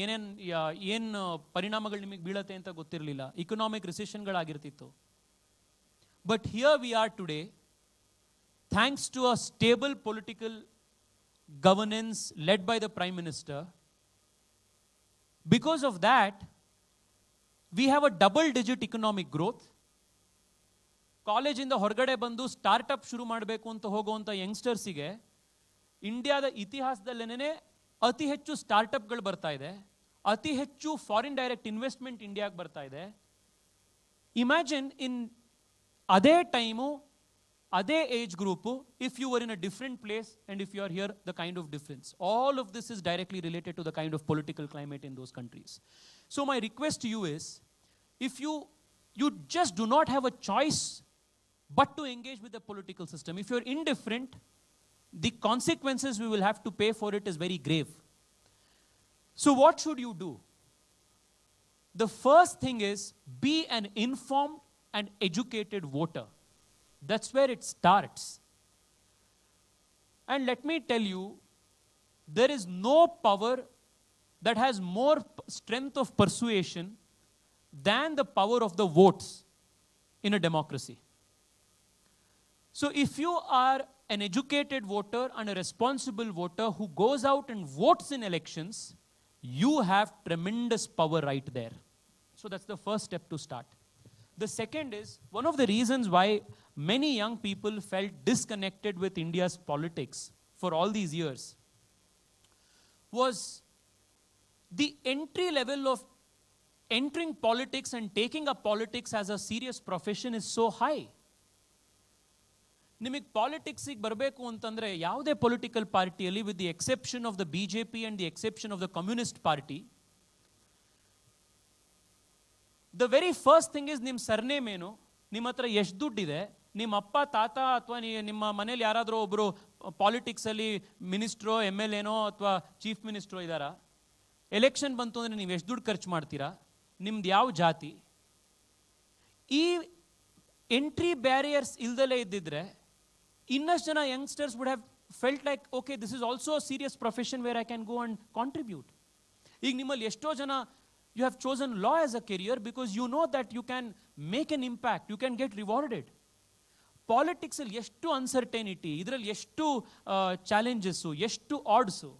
ಏನು ಪರಿಣಾಮಗಳು ನಿಮಗೆ ಬೀಳತ್ತೆ ಅಂತ ಗೊತ್ತಿರಲಿಲ್ಲ. ಇಕನಾಮಿಕ್ ರಿಸೆಷನ್ಗಳಾಗಿರ್ತಿತ್ತು. But here we are today, thanks to a stable political governance led by the Prime Minister. Because of that, we have a double-digit economic growth. ಕಾಲೇಜಿಂದ ಹೊರಗಡೆ ಬಂದು ಸ್ಟಾರ್ಟಪ್ ಶುರು ಮಾಡಬೇಕು ಅಂತ ಹೋಗುವಂಥ ಯಂಗ್ಸ್ಟರ್ಸಿಗೆ ಇಂಡಿಯಾದ ಇತಿಹಾಸದಲ್ಲೇನೆ ಅತಿ ಹೆಚ್ಚು ಸ್ಟಾರ್ಟಪ್ಗಳು ಬರ್ತಾ ಇದೆ, ಅತಿ ಹೆಚ್ಚು ಫಾರಿನ್ ಡೈರೆಕ್ಟ್ ಇನ್ವೆಸ್ಟ್ಮೆಂಟ್ ಇಂಡಿಯಾಗೆ ಬರ್ತಾ ಇದೆ. ಇಮ್ಯಾಜಿನ್ ಇನ್ ಅದೇ ಟೈಮು, ಅದೇ age group, if you were in a different place and if you are here, the kind of difference. All of this is directly related to the kind of political climate in those countries. So my request to you is, if you just do not have a choice but to engage with the political system. If you're indifferent, the consequences we will have to pay for it is very grave. So what should you do? The first thing is, be an informed and educated voter. That's where it starts. And let me tell you, there is no power that has more strength of persuasion than the power of the votes in a democracy. So if you are an educated voter and a responsible voter who goes out and votes in elections, you have tremendous power right there. So that's the first step to start. The second is, one of the reasons why many young people felt disconnected with India's politics for all these years was the entry level of entering politics and taking up politics as a serious profession is so high. ನಿಮಗೆ ಪಾಲಿಟಿಕ್ಸಿಗೆ ಬರಬೇಕು ಅಂತಂದರೆ ಯಾವುದೇ political ಪಾರ್ಟಿಯಲ್ಲಿ, with the exception of the BJP and the exception of the Communist Party, the very first thing is ನಿಮ್ಮ surname ಏನು, ನಿಮ್ಮ ಹತ್ರ ಎಷ್ಟು ದುಡ್ಡಿದೆ, ನಿಮ್ಮ ಅಪ್ಪ ತಾತ ಅಥವಾ ನಿಮ್ಮ ಮನೇಲಿ ಯಾರಾದರೂ ಒಬ್ಬರು ಪಾಲಿಟಿಕ್ಸಲ್ಲಿ ಮಿನಿಸ್ಟ್ರೋ MLAನೋ ಅಥವಾ ಚೀಫ್ ಮಿನಿಸ್ಟ್ರೋ ಇದ್ದಾರಾ, ಎಲೆಕ್ಷನ್ ಬಂತು ಅಂದರೆ ನೀವು ಎಷ್ಟು ದುಡ್ಡು ಖರ್ಚು ಮಾಡ್ತೀರಾ, ನಿಮ್ದು ಯಾವ ಜಾತಿ. ಈ ಎಂಟ್ರಿ ಬ್ಯಾರಿಯರ್ಸ್ ಇಲ್ದಲೇ ಇದ್ದಿದ್ರೆ ಇನ್ನಷ್ಟು ಜನ youngsters would have felt like, okay, this is also a serious profession where I can go and contribute. ಈಗ ನಿಮ್ಮಲ್ಲಿ ಎಷ್ಟೋ ಜನ, you have chosen law as a career because you know that you can make an impact, you can get rewarded. Politics ಅಲ್ಲಿ ಎಷ್ಟು ಅನ್ಸರ್ಟೈನಿಟಿ, ಇದರಲ್ಲಿ ಎಷ್ಟು challenges, ಎಷ್ಟು ಆಡ್ಸು.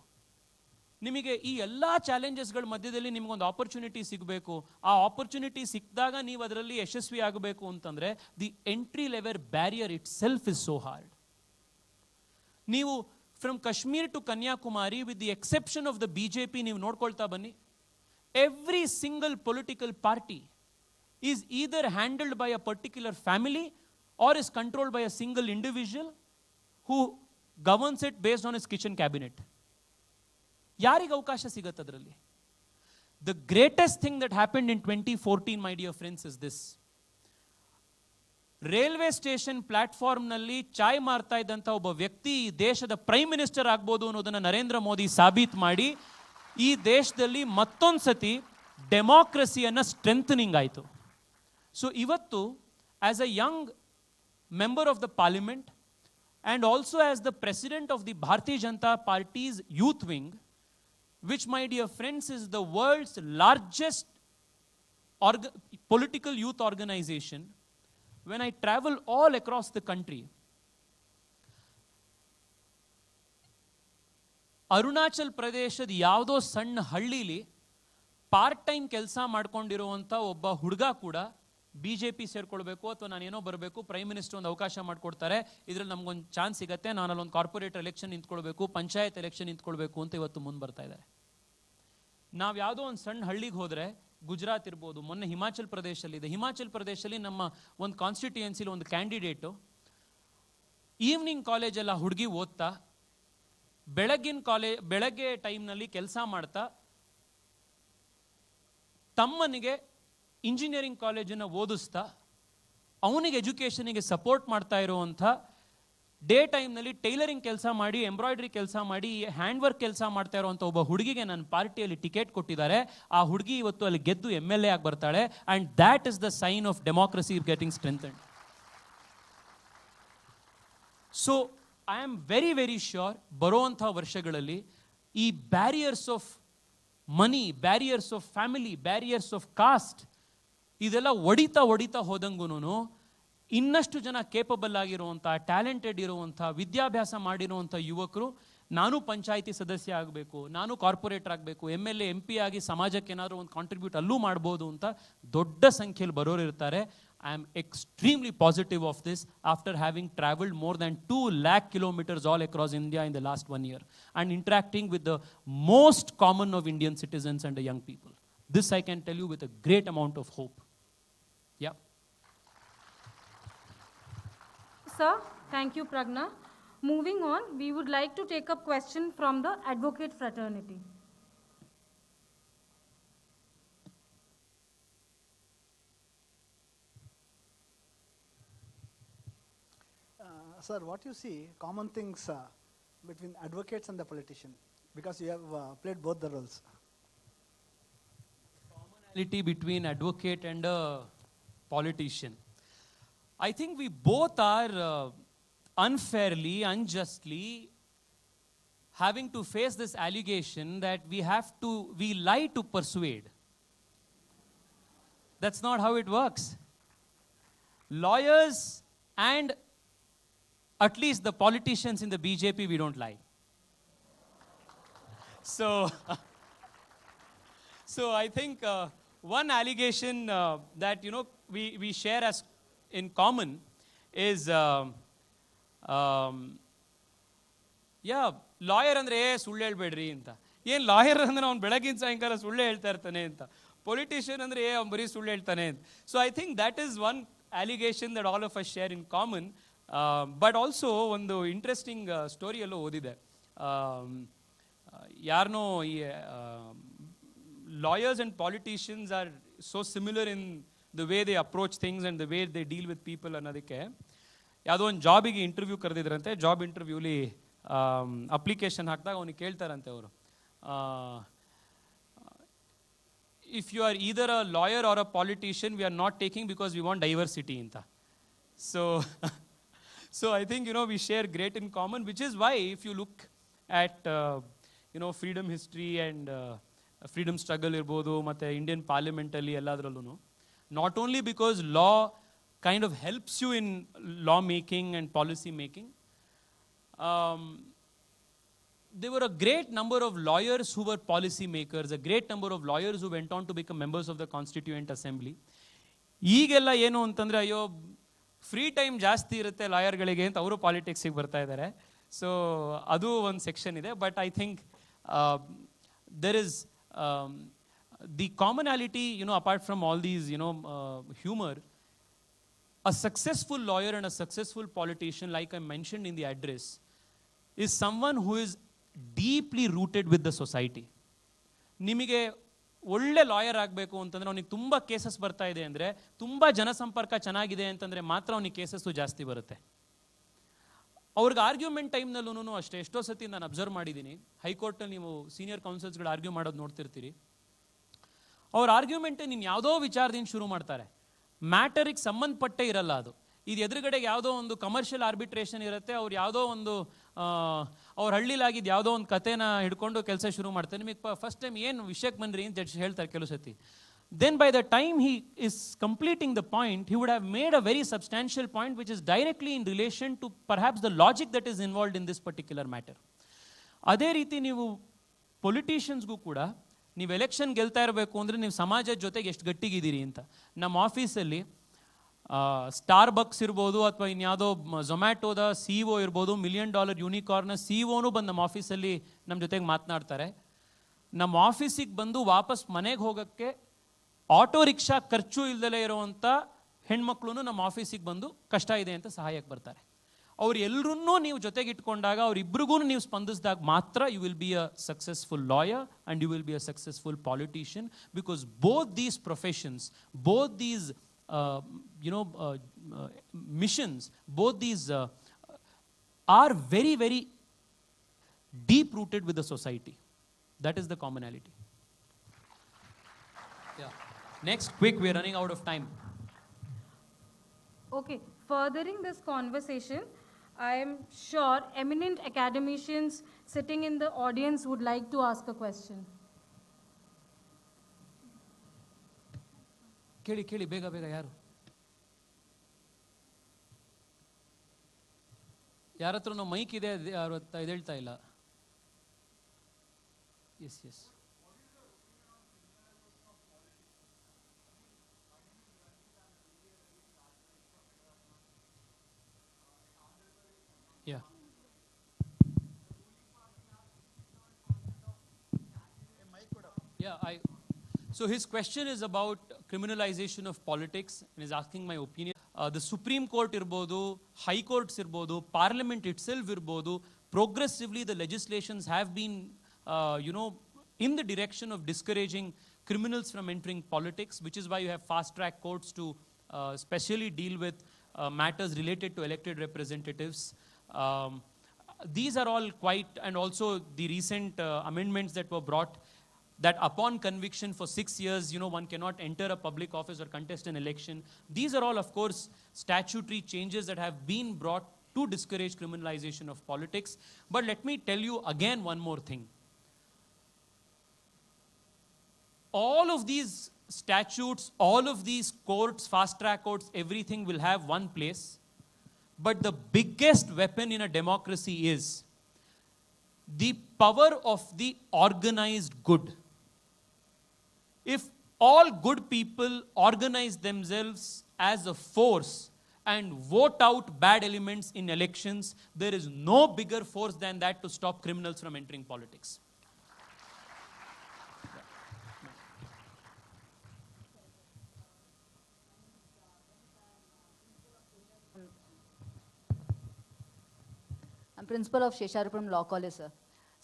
ನಿಮಗೆ ಈ ಎಲ್ಲ ಚಾಲೆಂಜಸ್ಗಳ ಮಧ್ಯದಲ್ಲಿ ನಿಮಗೊಂದು ಆಪರ್ಚುನಿಟಿ ಸಿಗಬೇಕು. ಆ ಆಪರ್ಚುನಿಟಿ ಸಿಕ್ಕಿದಾಗ ನೀವು ಅದರಲ್ಲಿ ಯಶಸ್ವಿ ಆಗಬೇಕು ಅಂತಂದರೆ the entry level barrier itself is so hard. ನೀವು from Kashmir to Kanyakumari, with the exception of the BJP, ನೀವು ನೋಡ್ಕೊಳ್ತಾ ಬನ್ನಿ, every single political party is either handled by a particular family or is controlled by a single individual who governs it based on his kitchen cabinet. ಯಾರಿಗೆ ಅವಕಾಶ ಸಿಗತ್ತೆ ಅದರಲ್ಲಿ? The greatest thing that happened in 2014, my dear friends, is this. Railway station ಪ್ಲಾಟ್ಫಾರ್ಮ್ನಲ್ಲಿ ಚಾಯ್ ಮಾರ್ತಾ ಇದ್ದಂಥ ಒಬ್ಬ ವ್ಯಕ್ತಿ ಈ ದೇಶದ ಪ್ರೈಮ್ ಮಿನಿಸ್ಟರ್ ಆಗ್ಬೋದು ಅನ್ನೋದನ್ನು ನರೇಂದ್ರ ಮೋದಿ ಸಾಬೀತು ಮಾಡಿ ಈ ದೇಶದಲ್ಲಿ ಮತ್ತೊಂದು ಸತಿ ಡೆಮಾಕ್ರಸಿಯನ್ನು ಸ್ಟ್ರೆಂಥನಿಂಗ್ ಆಯಿತು. ಸೊ ಇವತ್ತು as a young member of the parliament and also as the president of the Bharatiya Janata Party's youth wing, which, my dear friends, is the world's largest political youth organization, when I travel all across the country, Arunachal ಪ್ರದೇಶದ ಯಾವುದೋ ಸಣ್ಣ ಹಳ್ಳಿಲಿ part time ಕೆಲಸ ಮಾಡ್ಕೊಂಡಿರುವಂಥ ಒಬ್ಬ ಹುಡುಗ ಕೂಡ BJP ಸೇರ್ಕೊಳ್ಬೇಕು ಅಥವಾ ನಾನೇನೋ ಬರಬೇಕು, ಪ್ರೈಮ್ ಮಿನಿಸ್ಟರ್ ಒಂದು ಅವಕಾಶ ಮಾಡಿಕೊಡ್ತಾರೆ, ಇದರಲ್ಲಿ ನಮಗೊಂದು ಚಾನ್ಸ್ ಸಿಗುತ್ತೆ, ನಾನು ಅಲ್ಲೊಂದು ಕಾರ್ಪೊರೇಟ್ ಎಲೆಕ್ಷನ್ ನಿಂತ್ಕೊಳ್ಬೇಕು, ಪಂಚಾಯತ್ ಎಲೆಕ್ಷನ್ ನಿಂತ್ಕೊಳ್ಬೇಕು ಅಂತ ಇವತ್ತು ಮುಂದೆ ಬರ್ತಾ ಇದ್ದಾರೆ. ನಾವು ಯಾವುದೋ ಒಂದು ಸಣ್ಣ ಹಳ್ಳಿಗೆ ಹೋದರೆ, ಗುಜರಾತ್ ಇರ್ಬೋದು, ಮೊನ್ನೆ ಹಿಮಾಚಲ್ ಪ್ರದೇಶಲ್ಲಿದೆ, ಹಿಮಾಚಲ್ ಪ್ರದೇಶದಲ್ಲಿ ನಮ್ಮ ಒಂದು ಕಾನ್ಸ್ಟಿಟ್ಯೂಯೆನ್ಸಿಲಿ ಒಂದು ಕ್ಯಾಂಡಿಡೇಟು ಈವ್ನಿಂಗ್ ಕಾಲೇಜೆಲ್ಲ ಹುಡುಗಿ ಓದ್ತಾ ಬೆಳಗ್ಗೆ ಟೈಮ್ನಲ್ಲಿ ಕೆಲಸ ಮಾಡ್ತಾ ತಮ್ಮನಿಗೆ ಇಂಜಿನಿಯರಿಂಗ್ ಕಾಲೇಜನ್ನು ಓದಿಸ್ತಾ ಅವನಿಗೆ ಎಜುಕೇಷನಿಗೆ ಸಪೋರ್ಟ್ ಮಾಡ್ತಾ ಇರುವಂಥ, ಡೇ ಟೈಮ್ನಲ್ಲಿ ಟೈಲರಿಂಗ್ ಕೆಲಸ ಮಾಡಿ, ಎಂಬ್ರಾಯ್ಡ್ರಿ ಕೆಲಸ ಮಾಡಿ, ಹ್ಯಾಂಡ್ ವರ್ಕ್ ಕೆಲಸ ಮಾಡ್ತಾ ಇರುವಂಥ ಒಬ್ಬ ಹುಡುಗಿಗೆ ನನ್ನ ಪಾರ್ಟಿಯಲ್ಲಿ ಟಿಕೆಟ್ ಕೊಟ್ಟಿದ್ದಾರೆ. ಆ ಹುಡುಗಿ ಇವತ್ತು ಅಲ್ಲಿ ಗೆದ್ದು MLA ಆಗಿ ಬರ್ತಾಳೆ. And that is the sign of democracy getting strengthened. So I am very very sure ಬರುವಂಥ ವರ್ಷಗಳಲ್ಲಿ ಈ barriers of money, barriers of family, barriers of caste ಇದೆಲ್ಲ ಒಡಿತಾ ಹೋದಂಗೂ ಇನ್ನಷ್ಟು ಜನ ಕೇಪಬಲ್ ಆಗಿರುವಂಥ, ಟ್ಯಾಲೆಂಟೆಡ್ ಇರುವಂಥ, ವಿದ್ಯಾಭ್ಯಾಸ ಮಾಡಿರುವಂಥ ಯುವಕರು ನಾನು ಪಂಚಾಯಿತಿ ಸದಸ್ಯ ಆಗಬೇಕು, ನಾನು ಕಾರ್ಪೊರೇಟರ್ ಆಗಬೇಕು, MLA MP ಆಗಿ ಸಮಾಜಕ್ಕೆ ಏನಾದರೂ ಒಂದು ಕಾಂಟ್ರಿಬ್ಯೂಟ್ ಅಲ್ಲೂ ಮಾಡ್ಬೋದು ಅಂತ ದೊಡ್ಡ ಸಂಖ್ಯೆಯಲ್ಲಿ ಬರೋರು ಇರ್ತಾರೆ. I am extremely positive of this after having travelled more than 2 lakh kilometers all across India in the last 1 year and interacting with the most common of Indian citizens and the young people. This I can tell you with a great amount of hope. Yeah. Sir, thank you, Pragna. Moving on, we would like to take up question from the advocate fraternity. Sir, what you see, common things between advocates and the politician, because you have played both the roles. Commonality between advocate and a politician. I think we both are unfairly, unjustly having to face this allegation that we lie to persuade. That's not how it works. Lawyers and at least the politicians in the BJP, we don't lie. So I think one allegation that we share as in common is lawyer ಅಂದರೆ ಸುಳ್ಳು ಹೇಳ್ಬೇಡ್ರಿ ಅಂತ. ಏನು lawyer ಅಂದರೆ ಅವ್ನು ಬೆಳಗಿನ ಸಾಯಂಕಾಲ ಸುಳ್ಳು ಹೇಳ್ತಾ ಇರ್ತಾನೆ ಅಂತ. ಪೊಲಿಟಿಷಿಯನ್ ಅಂದರೆ ಅವ್ನು ಬರೀ ಸುಳ್ಳು ಹೇಳ್ತಾನೆ ಅಂತ. So I think that is one allegation that all of us share in common. But also ಒಂದು ಇಂಟ್ರೆಸ್ಟಿಂಗ್ ಸ್ಟೋರಿಯಲ್ಲೂ ಓದಿದೆ. ಯಾರನೋ ಈ lawyers and politicians are so similar in the way they approach things and the way they deal with people ಅನ್ನೋದಕ್ಕೆ ಯಾವುದೋ ಒಂದು ಜಾಬಿಗೆ interview ಕರೆದಿದ್ರಂತೆ. Job ಇಂಟರ್ವ್ಯೂಲಿ application ಹಾಕಿದಾಗ ಅವನಿಗೆ ಕೇಳ್ತಾರಂತೆ ಅವರು, if you are either a lawyer or a politician we are not taking because we want diversity ಅಂತ. So I think, we share great in common, which is why if you look at, freedom history and freedom struggle irbodu, matte Indian parliament alli elladrallunu, not only because law kind of helps you in law making and policy making, there were a great number of lawyers who were policy makers, a great number of lawyers who went on to become members of the Constituent Assembly. ಈಗೆಲ್ಲ ಏನು ಅಂತಂದರೆ, ಅಯ್ಯೋ free time ಜಾಸ್ತಿ ಇರುತ್ತೆ ಲಾಯರ್ಗಳಿಗೆ ಅಂತ ಅವರು ಪಾಲಿಟಿಕ್ಸಿಗೆ ಬರ್ತಾ ಇದ್ದಾರೆ. ಸೊ ಅದು ಒಂದು ಸೆಕ್ಷನ್ ಇದೆ. But I think there is the commonality, apart from all these, humor, a successful lawyer and a successful politician, like I mentioned in the address, is someone who is deeply rooted with the society. ನಿಮಗೆ ಒಳ್ಳೆ lawyer ಆಗಬೇಕು ಅಂತಂದರೆ ಅವನಿಗೆ ತುಂಬ cases ಬರ್ತಾ ಇದೆ ಅಂದರೆ, ತುಂಬ ಜನಸಂಪರ್ಕ ಚೆನ್ನಾಗಿದೆ ಅಂತಂದರೆ ಮಾತ್ರ ಅವನಿಗೆ ಕೇಸಸ್ಸು ಜಾಸ್ತಿ ಬರುತ್ತೆ. ಅವ್ರಿಗೆ ಆರ್ಗ್ಯುಮೆಂಟ್ ಟೈಮ್ನಲ್ಲೂ ಅಷ್ಟೇ, ಎಷ್ಟೋ ಸತಿ ನಾನು ಅಬ್ಸರ್ವ್ ಮಾಡಿದ್ದೀನಿ, ಹೈಕೋರ್ಟಲ್ಲಿ ನೀವು ಸೀನಿಯರ್ ಕೌನ್ಸಿಲ್ಸ್ಗಳು ಆರ್ಗ್ಯೂ ಮಾಡೋದು ನೋಡ್ತಿರ್ತೀರಿ. ಅವ್ರ ಆರ್ಗ್ಯುಮೆಂಟ್ ನೀನು ಯಾವುದೋ ವಿಚಾರದಿಂದ ಶುರು ಮಾಡ್ತಾರೆ, ಮ್ಯಾಟರಿಗೆ ಸಂಬಂಧಪಟ್ಟೇ ಇರಲ್ಲ ಅದು. ಇದು ಎದುರುಗಡೆಗೆ ಯಾವುದೋ ಒಂದು ಕಮರ್ಷಿಯಲ್ ಆರ್ಬಿಟ್ರೇಷನ್ ಇರುತ್ತೆ, ಅವ್ರು ಯಾವುದೋ ಒಂದು ಅವ್ರ ಹಳ್ಳಿಲಾಗಿದ್ದು ಯಾವುದೋ ಒಂದು ಕಥೆನ ಹಿಡ್ಕೊಂಡು ಕೆಲಸ ಶುರು ಮಾಡ್ತಾರೆ. ನಿಮಗೆ ಫಸ್ಟ್ ಟೈಮ್ ಏನು ವಿಷಯಕ್ಕೆ ಬಂದ್ರಿ ಅಂತ ಜಡ್ಜ್ ಹೇಳ್ತಾರೆ ಕೆಲವು ಸತಿ. Then by the time he is completing the point, he would have made a very substantial point which is directly in relation to perhaps the logic that is involved in this particular matter. ಅದೇ ರೀತಿ ನೀವು ಪೊಲಿಟಿಷಿಯನ್ಸ್ಗೂ ಕೂಡ ನೀವು election ಗೆಲ್ತಾ ಇರಬೇಕು ಅಂದರೆ ನೀವು ಸಮಾಜದ ಜೊತೆಗೆ ಎಷ್ಟು ಗಟ್ಟಿಗಿದ್ದೀರಿ ಅಂತ. ನಮ್ಮ ಆಫೀಸಲ್ಲಿ ಸ್ಟಾರ್ ಬಕ್ಸ್ ಇರ್ಬೋದು ಅಥವಾ ಇನ್ಯಾವುದೋ ಝೊಮ್ಯಾಟೋದ CEO ಇರ್ಬೋದು, $1 million ಯೂನಿಕಾರ್ನ CEOನೂ ಬಂದು ನಮ್ಮ ಆಫೀಸಲ್ಲಿ ನಮ್ಮ ಜೊತೆಗೆ ಮಾತನಾಡ್ತಾರೆ. ನಮ್ಮ ಆಫೀಸಿಗೆ ಬಂದು ವಾಪಸ್ ಮನೆಗೆ ಹೋಗೋಕ್ಕೆ ಆಟೋ ರಿಕ್ಷಾ ಖರ್ಚು ಇಲ್ದಲೇ ಇರೋವಂಥ ಹೆಣ್ಮಕ್ಳು ನಮ್ಮ ಆಫೀಸಿಗೆ ಬಂದು ಕಷ್ಟ ಇದೆ ಅಂತ ಸಹಾಯಕ್ಕೆ ಬರ್ತಾರೆ. ಅವ್ರು ಎಲ್ಲರನ್ನೂ ನೀವು ಜೊತೆಗೆ ಇಟ್ಕೊಂಡಾಗ, ಅವರಿಬ್ಬರಿಗೂ ನೀವು ಸ್ಪಂದಿಸಿದಾಗ ಮಾತ್ರ you will be a successful lawyer and you will be a successful politician. Because both these professions, both these missions, both these are very, very deep rooted with the society. That is the commonality. Yeah. Next, quick, we are running out of time. Okay, furthering this conversation, I am sure eminent academicians sitting in the audience would like to ask a question. ಕೇಳಿ ಬೇಗ ಯಾರು ಯಾರ ಹತ್ರ mic ಇದೆ, ಯಾರು ಹೇಳ್ತಾ ಇಲ್ಲ. Yes yeah So his question is about criminalization of politics and is asking my opinion. The Supreme Court irbodu, High Courts irbodu, Parliament itself irbodu, progressively the legislations have been, in the direction of discouraging criminals from entering politics, which is why you have fast-track courts to specially deal with matters related to elected representatives. These are all quite, and also the recent amendments that were brought, that upon conviction for 6 years, one cannot enter a public office or contest an election. These are all, of course, statutory changes that have been brought to discourage criminalization of politics. But let me tell you again one more thing. All of these statutes, all of these courts, fast-track courts, everything will have one place. But the biggest weapon in a democracy is the power of the organized good. If all good people organize themselves as a force and vote out bad elements in elections, there is no bigger force than that to stop criminals from entering politics. I'm principal of Shesharupuram Law College, sir.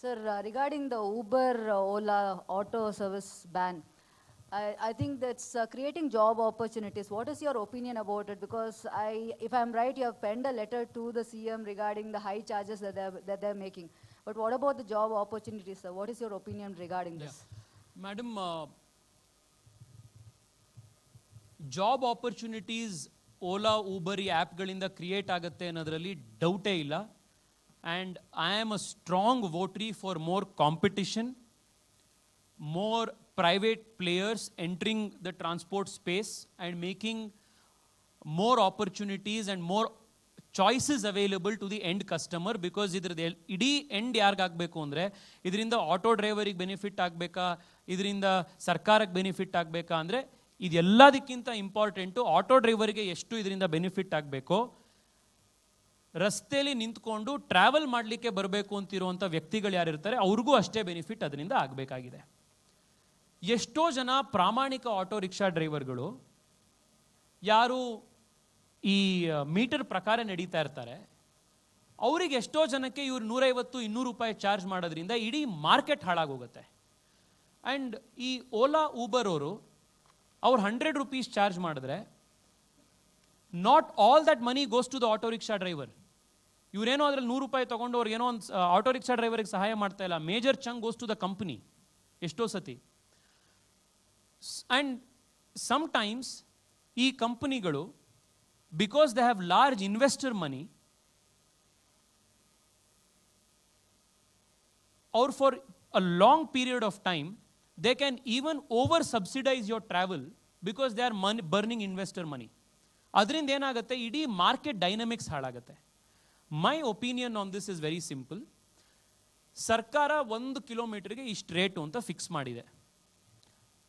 Sir, regarding the Uber, Ola auto service ban, I think that's creating job opportunities. What is your opinion about it? Because if I'm right, you have penned a letter to the CM regarding the high charges that they're making. But what about the job opportunities, sir? What is your opinion regarding this? Madam, job opportunities Ola, Uber ಈ ಆ್ಯಪ್ಗಳಿಂದ create ಆಗುತ್ತೆ ಅನ್ನೋದರಲ್ಲಿ ಡೌಟೇ ಇಲ್ಲ. And I am a strong votary for more competition, more private players entering the transport space and making more opportunities and more choices available to the end customer, because ಇದ್ರದ್ದು ಇಡೀ end ಯಾರಿಗಾಗಬೇಕು ಅಂದರೆ, ಇದರಿಂದ auto ಡ್ರೈವರಿಗೆ benefit ಆಗಬೇಕಾ, ಇದರಿಂದ ಸರ್ಕಾರಕ್ಕೆ benefit ಆಗಬೇಕಾ ಅಂದರೆ, ಇದೆಲ್ಲದಕ್ಕಿಂತ important auto ಡ್ರೈವರಿಗೆ ಎಷ್ಟು ಇದರಿಂದ benefit ಆಗಬೇಕೋ, ರಸ್ತೆಯಲ್ಲಿ ನಿಂತ್ಕೊಂಡು ಟ್ರಾವೆಲ್ ಮಾಡಲಿಕ್ಕೆ ಬರಬೇಕು ಅಂತಿರುವಂಥ ವ್ಯಕ್ತಿಗಳು ಯಾರಿರ್ತಾರೆ ಅವ್ರಿಗೂ ಅಷ್ಟೇ ಬೆನಿಫಿಟ್ ಅದರಿಂದ ಆಗಬೇಕಾಗಿದೆ. ಎಷ್ಟೋ ಜನ ಪ್ರಾಮಾಣಿಕ ಆಟೋ ರಿಕ್ಷಾ ಡ್ರೈವರ್ಗಳು ಯಾರು ಈ ಮೀಟರ್ ಪ್ರಕಾರ ನಡೀತಾ ಇರ್ತಾರೆ, ಅವರಿಗೆ ಎಷ್ಟೋ ಜನಕ್ಕೆ ಇವ್ರು 150-200 ರೂಪಾಯಿ ಚಾರ್ಜ್ ಮಾಡೋದ್ರಿಂದ ಇಡೀ ಮಾರ್ಕೆಟ್ ಹಾಳಾಗೋಗುತ್ತೆ. ಆ್ಯಂಡ್ ಈ ಓಲಾ ಊಬರ್ ಅವರು ಅವ್ರು 100 ರೂಪೀಸ್ ಚಾರ್ಜ್ ಮಾಡಿದ್ರೆ not all that money goes to the auto rickshaw driver. ಇವರೇನೋ ಅದ್ರಲ್ಲಿ 100 ರೂಪಾಯಿ ತೊಗೊಂಡು ಅವ್ರಿಗೆ ಏನೋ ಒಂದು ಆಟೋ ರಿಕ್ಷಾ ಡ್ರೈವರ್ಗೆ ಸಹಾಯ ಮಾಡ್ತಾ ಇಲ್ಲ. Major chunk goes to the company ಎಷ್ಟೋ ಸತಿ. ಆ್ಯಂಡ್ ಸಮ್ಟೈಮ್ಸ್ ಈ ಕಂಪನಿಗಳು, because they have large investor money, or for a long period of time, they can even over subsidize your travel because they are burning investor money. ಅದರಿಂದ ಏನಾಗುತ್ತೆ, ಇಡೀ market dynamics ಹಾಳಾಗುತ್ತೆ. My opinion on this is very simple. ಸರ್ಕಾರ 1 ಕಿಲೋಮೀಟರ್ಗೆ ಇಷ್ಟು rate ಅಂತ fix ಮಾಡಿದೆ.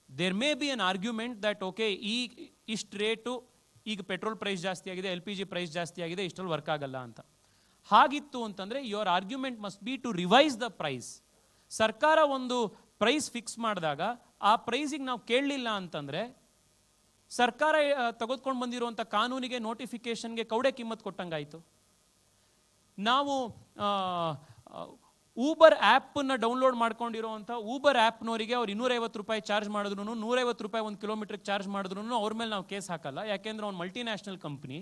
There may be an argument that okay, ಇಷ್ಟು ರೇಟು, ಈಗ ಪೆಟ್ರೋಲ್ ಪ್ರೈಸ್ ಜಾಸ್ತಿ ಆಗಿದೆ, LPG ಪ್ರೈಸ್ ಜಾಸ್ತಿ ಆಗಿದೆ, ಇಷ್ಟರಲ್ಲಿ ವರ್ಕ್ ಆಗಲ್ಲ ಅಂತ. ಹಾಗಿತ್ತು ಅಂತಂದರೆ your argument must be to revise the price. ಸರ್ಕಾರ ಒಂದು ಪ್ರೈಸ್ ಫಿಕ್ಸ್ ಮಾಡಿದಾಗ ಆ ಪ್ರೈಸಿಗೆ ನಾವು ಕೇಳಲಿಲ್ಲ ಅಂತಂದರೆ ಸರ್ಕಾರ ತೆಗೆದುಕೊಂಡು ಬಂದಿರುವಂಥ ಕಾನೂನಿಗೆ, ನೋಟಿಫಿಕೇಷನ್ಗೆ ಕೌಡೆ ಕಿಮ್ಮತ್ತು ಕೊಟ್ಟಂಗಾಯಿತು. ನಾವು ಊಬರ್ ಆ್ಯಪನ್ನು ಡೌನ್ಲೋಡ್ ಮಾಡ್ಕೊಂಡಿರೋವಂಥ ಊಬರ್ ಆ್ಯಪ್ನವರಿಗೆ ಅವ್ರು 250 ರೂಪಾಯಿ ಚಾರ್ಜ್ ಮಾಡಿದ್ರು, 150 ರೂಪಾಯಿ 1 ಕಿಲೋಮೀಟ್ರಿಗೆ ಚಾರ್ಜ್ ಮಾಡಿದ್ರು ಅವ್ರ ಮೇಲೆ ನಾವು ಕೇಸ್ ಹಾಕಲ್ಲ, ಯಾಕೆಂದ್ರೆ ಅವ್ನು ಮಲ್ಟಿನ್ಯಾಷನಲ್ ಕಂಪ್ನಿ.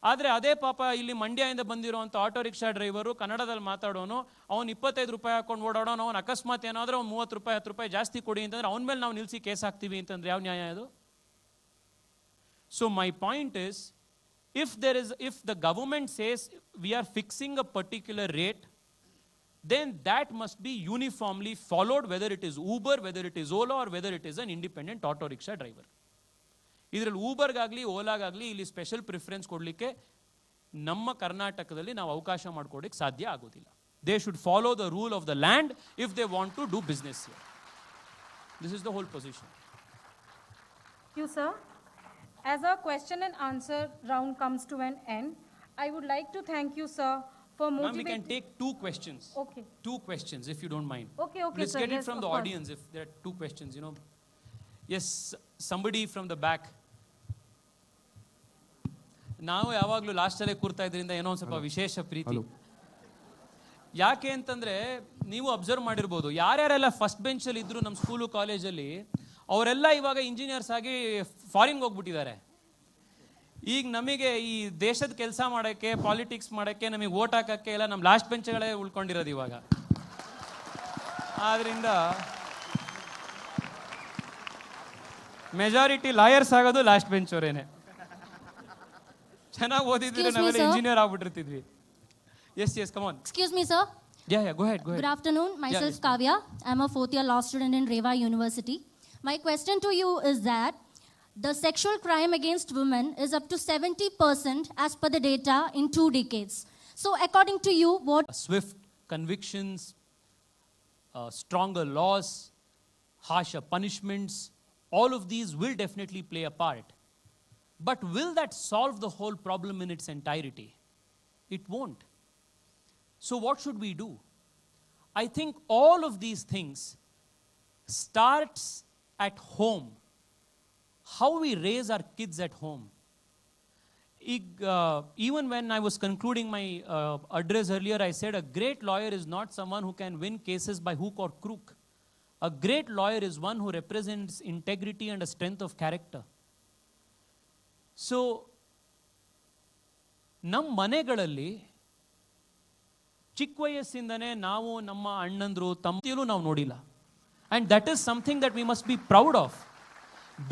ಆದರೆ ಅದೇ ಪಾಪ ಇಲ್ಲಿ ಮಂಡ್ಯದಿಂದ ಬಂದಿರುವಂಥ ಆಟೋ ರಿಕ್ಷಾ ಡ್ರೈವರು ಕನ್ನಡದಲ್ಲಿ ಮಾತಾಡೋನು, ಅವ್ನು 25 ರೂಪಾಯಿ ಹಾಕೊಂಡು ಓಡಾಡೋನು, ಅವ್ನು ಅಕಸ್ಮಾತ್ ಏನಾದರೂ ಅವ್ನು 30 ರೂಪಾಯಿ 10 ರೂಪಾಯಿ ಜಾಸ್ತಿ ಕೊಡಿ ಅಂತಂದ್ರೆ ಅವ್ನ ಮೇಲೆ ನಾವು ನಿಲ್ಲಿಸಿ ಕೇಸ್ ಹಾಕ್ತೀವಿ ಅಂತಂದ್ರೆ ಯಾವ ನ್ಯಾಯ ಅದು? So my point is, if the government says we are fixing a particular rate, then that must be uniformly followed, whether it is Uber, whether it is Ola, or whether it is an independent auto rickshaw driver. ಇದರಲ್ಲಿ ಊಬರ್ಗಾಗಲಿ ಓಲಾಗಾಗಲಿ ಇಲ್ಲಿ special preference ಕೊಡಲಿಕ್ಕೆ ನಮ್ಮ ಕರ್ನಾಟಕದಲ್ಲಿ ನಾವು ಅವಕಾಶ ಮಾಡಿಕೊಡಕ್ಕೆ ಸಾಧ್ಯ ಆಗೋದಿಲ್ಲ. They should follow the rule of the land if they want to do business here. This is the whole position. You, sir. As our question and answer round comes to an end, I would like to thank you, sir, for Ma'am, we motivating. can take 2 questions. Okay. 2 questions, if you don't mind. Okay, Let's sir. get it Yes, from of the course. audience if there are 2 questions, you know. Yes, somebody from the back. ನಾವು ಯಾವಾಗಲೂ ಲಾಸ್ಟಲ್ಲೇ ಕೂರ್ತಾ ಇದರಿಂದ ಏನೋ ಒಂದು ಸ್ವಲ್ಪ ವಿಶೇಷ ಪ್ರೀತಿ. ಯಾಕೆ ಅಂತಂದರೆ ನೀವು ಅಬ್ಸರ್ವ್ ಮಾಡಿರ್ಬೋದು, ಯಾರ್ಯಾರೆಲ್ಲ ಫಸ್ಟ್ ಬೆಂಚಲ್ಲಿ ಇದ್ದರು ನಮ್ಮ ಸ್ಕೂಲು ಕಾಲೇಜಲ್ಲಿ, ಅವರೆಲ್ಲ ಇವಾಗ ಇಂಜಿನಿಯರ್ಸ್ ಆಗಿ ಫಾರಿನ್ಗೆ ಹೋಗ್ಬಿಟ್ಟಿದ್ದಾರೆ. ಈಗ ನಮಗೆ ಈ ದೇಶದ ಕೆಲಸ ಮಾಡೋಕ್ಕೆ, ಪಾಲಿಟಿಕ್ಸ್ ಮಾಡೋಕ್ಕೆ, ನಮಗೆ ವೋಟ್ ಹಾಕೋಕ್ಕೆ ಎಲ್ಲ ನಮ್ಮ ಲಾಸ್ಟ್ ಬೆಂಚ್ಗಳೇ ಉಳ್ಕೊಂಡಿರೋದು ಇವಾಗ. ಆದ್ದರಿಂದ ಮೆಜಾರಿಟಿ ಲಾಯರ್ಸ್ ಆಗೋದು ಲಾಸ್ಟ್ ಬೆಂಚ್ ಅವರೇನೆ. ಚೆನ್ನಾಗಿ ಓದಿದ್ರೆ ನಾವೆಲ್ಲ engineer ಆಗ್ಬಿಟ್ಟಿರ್ತಿದ್ವಿ. Yes, come on. Excuse me, sir. Yeah, go ahead. Good afternoon. Myself, yes. Kavya. I'm a 4th year law student in REVA University. My question to you is that the sexual crime against women is up to 70% as per the data in 2 decades. So according to you, what... Swift convictions, stronger laws, harsher punishments, all of these will definitely play a part. But will that solve the whole problem in its entirety? It won't. So what should we do? I think all of these things starts at home. How we raise our kids at home. Even when I was concluding my address earlier, I said a great lawyer is not someone who can win cases by hook or crook. A great lawyer is one who represents integrity and a strength of character. So, ನಮ್ಮ ಮನೆಗಳಲ್ಲಿ ಚಿಕ್ಕ ವಯಸ್ಸಿಂದನೇ ನಾವು ನಮ್ಮ ಅಣ್ಣಂದ್ರು ತಮ್ಮತಿಯಲ್ಲೂ ನಾವು ನೋಡಿಲ್ಲ. And that is something that we must be proud of.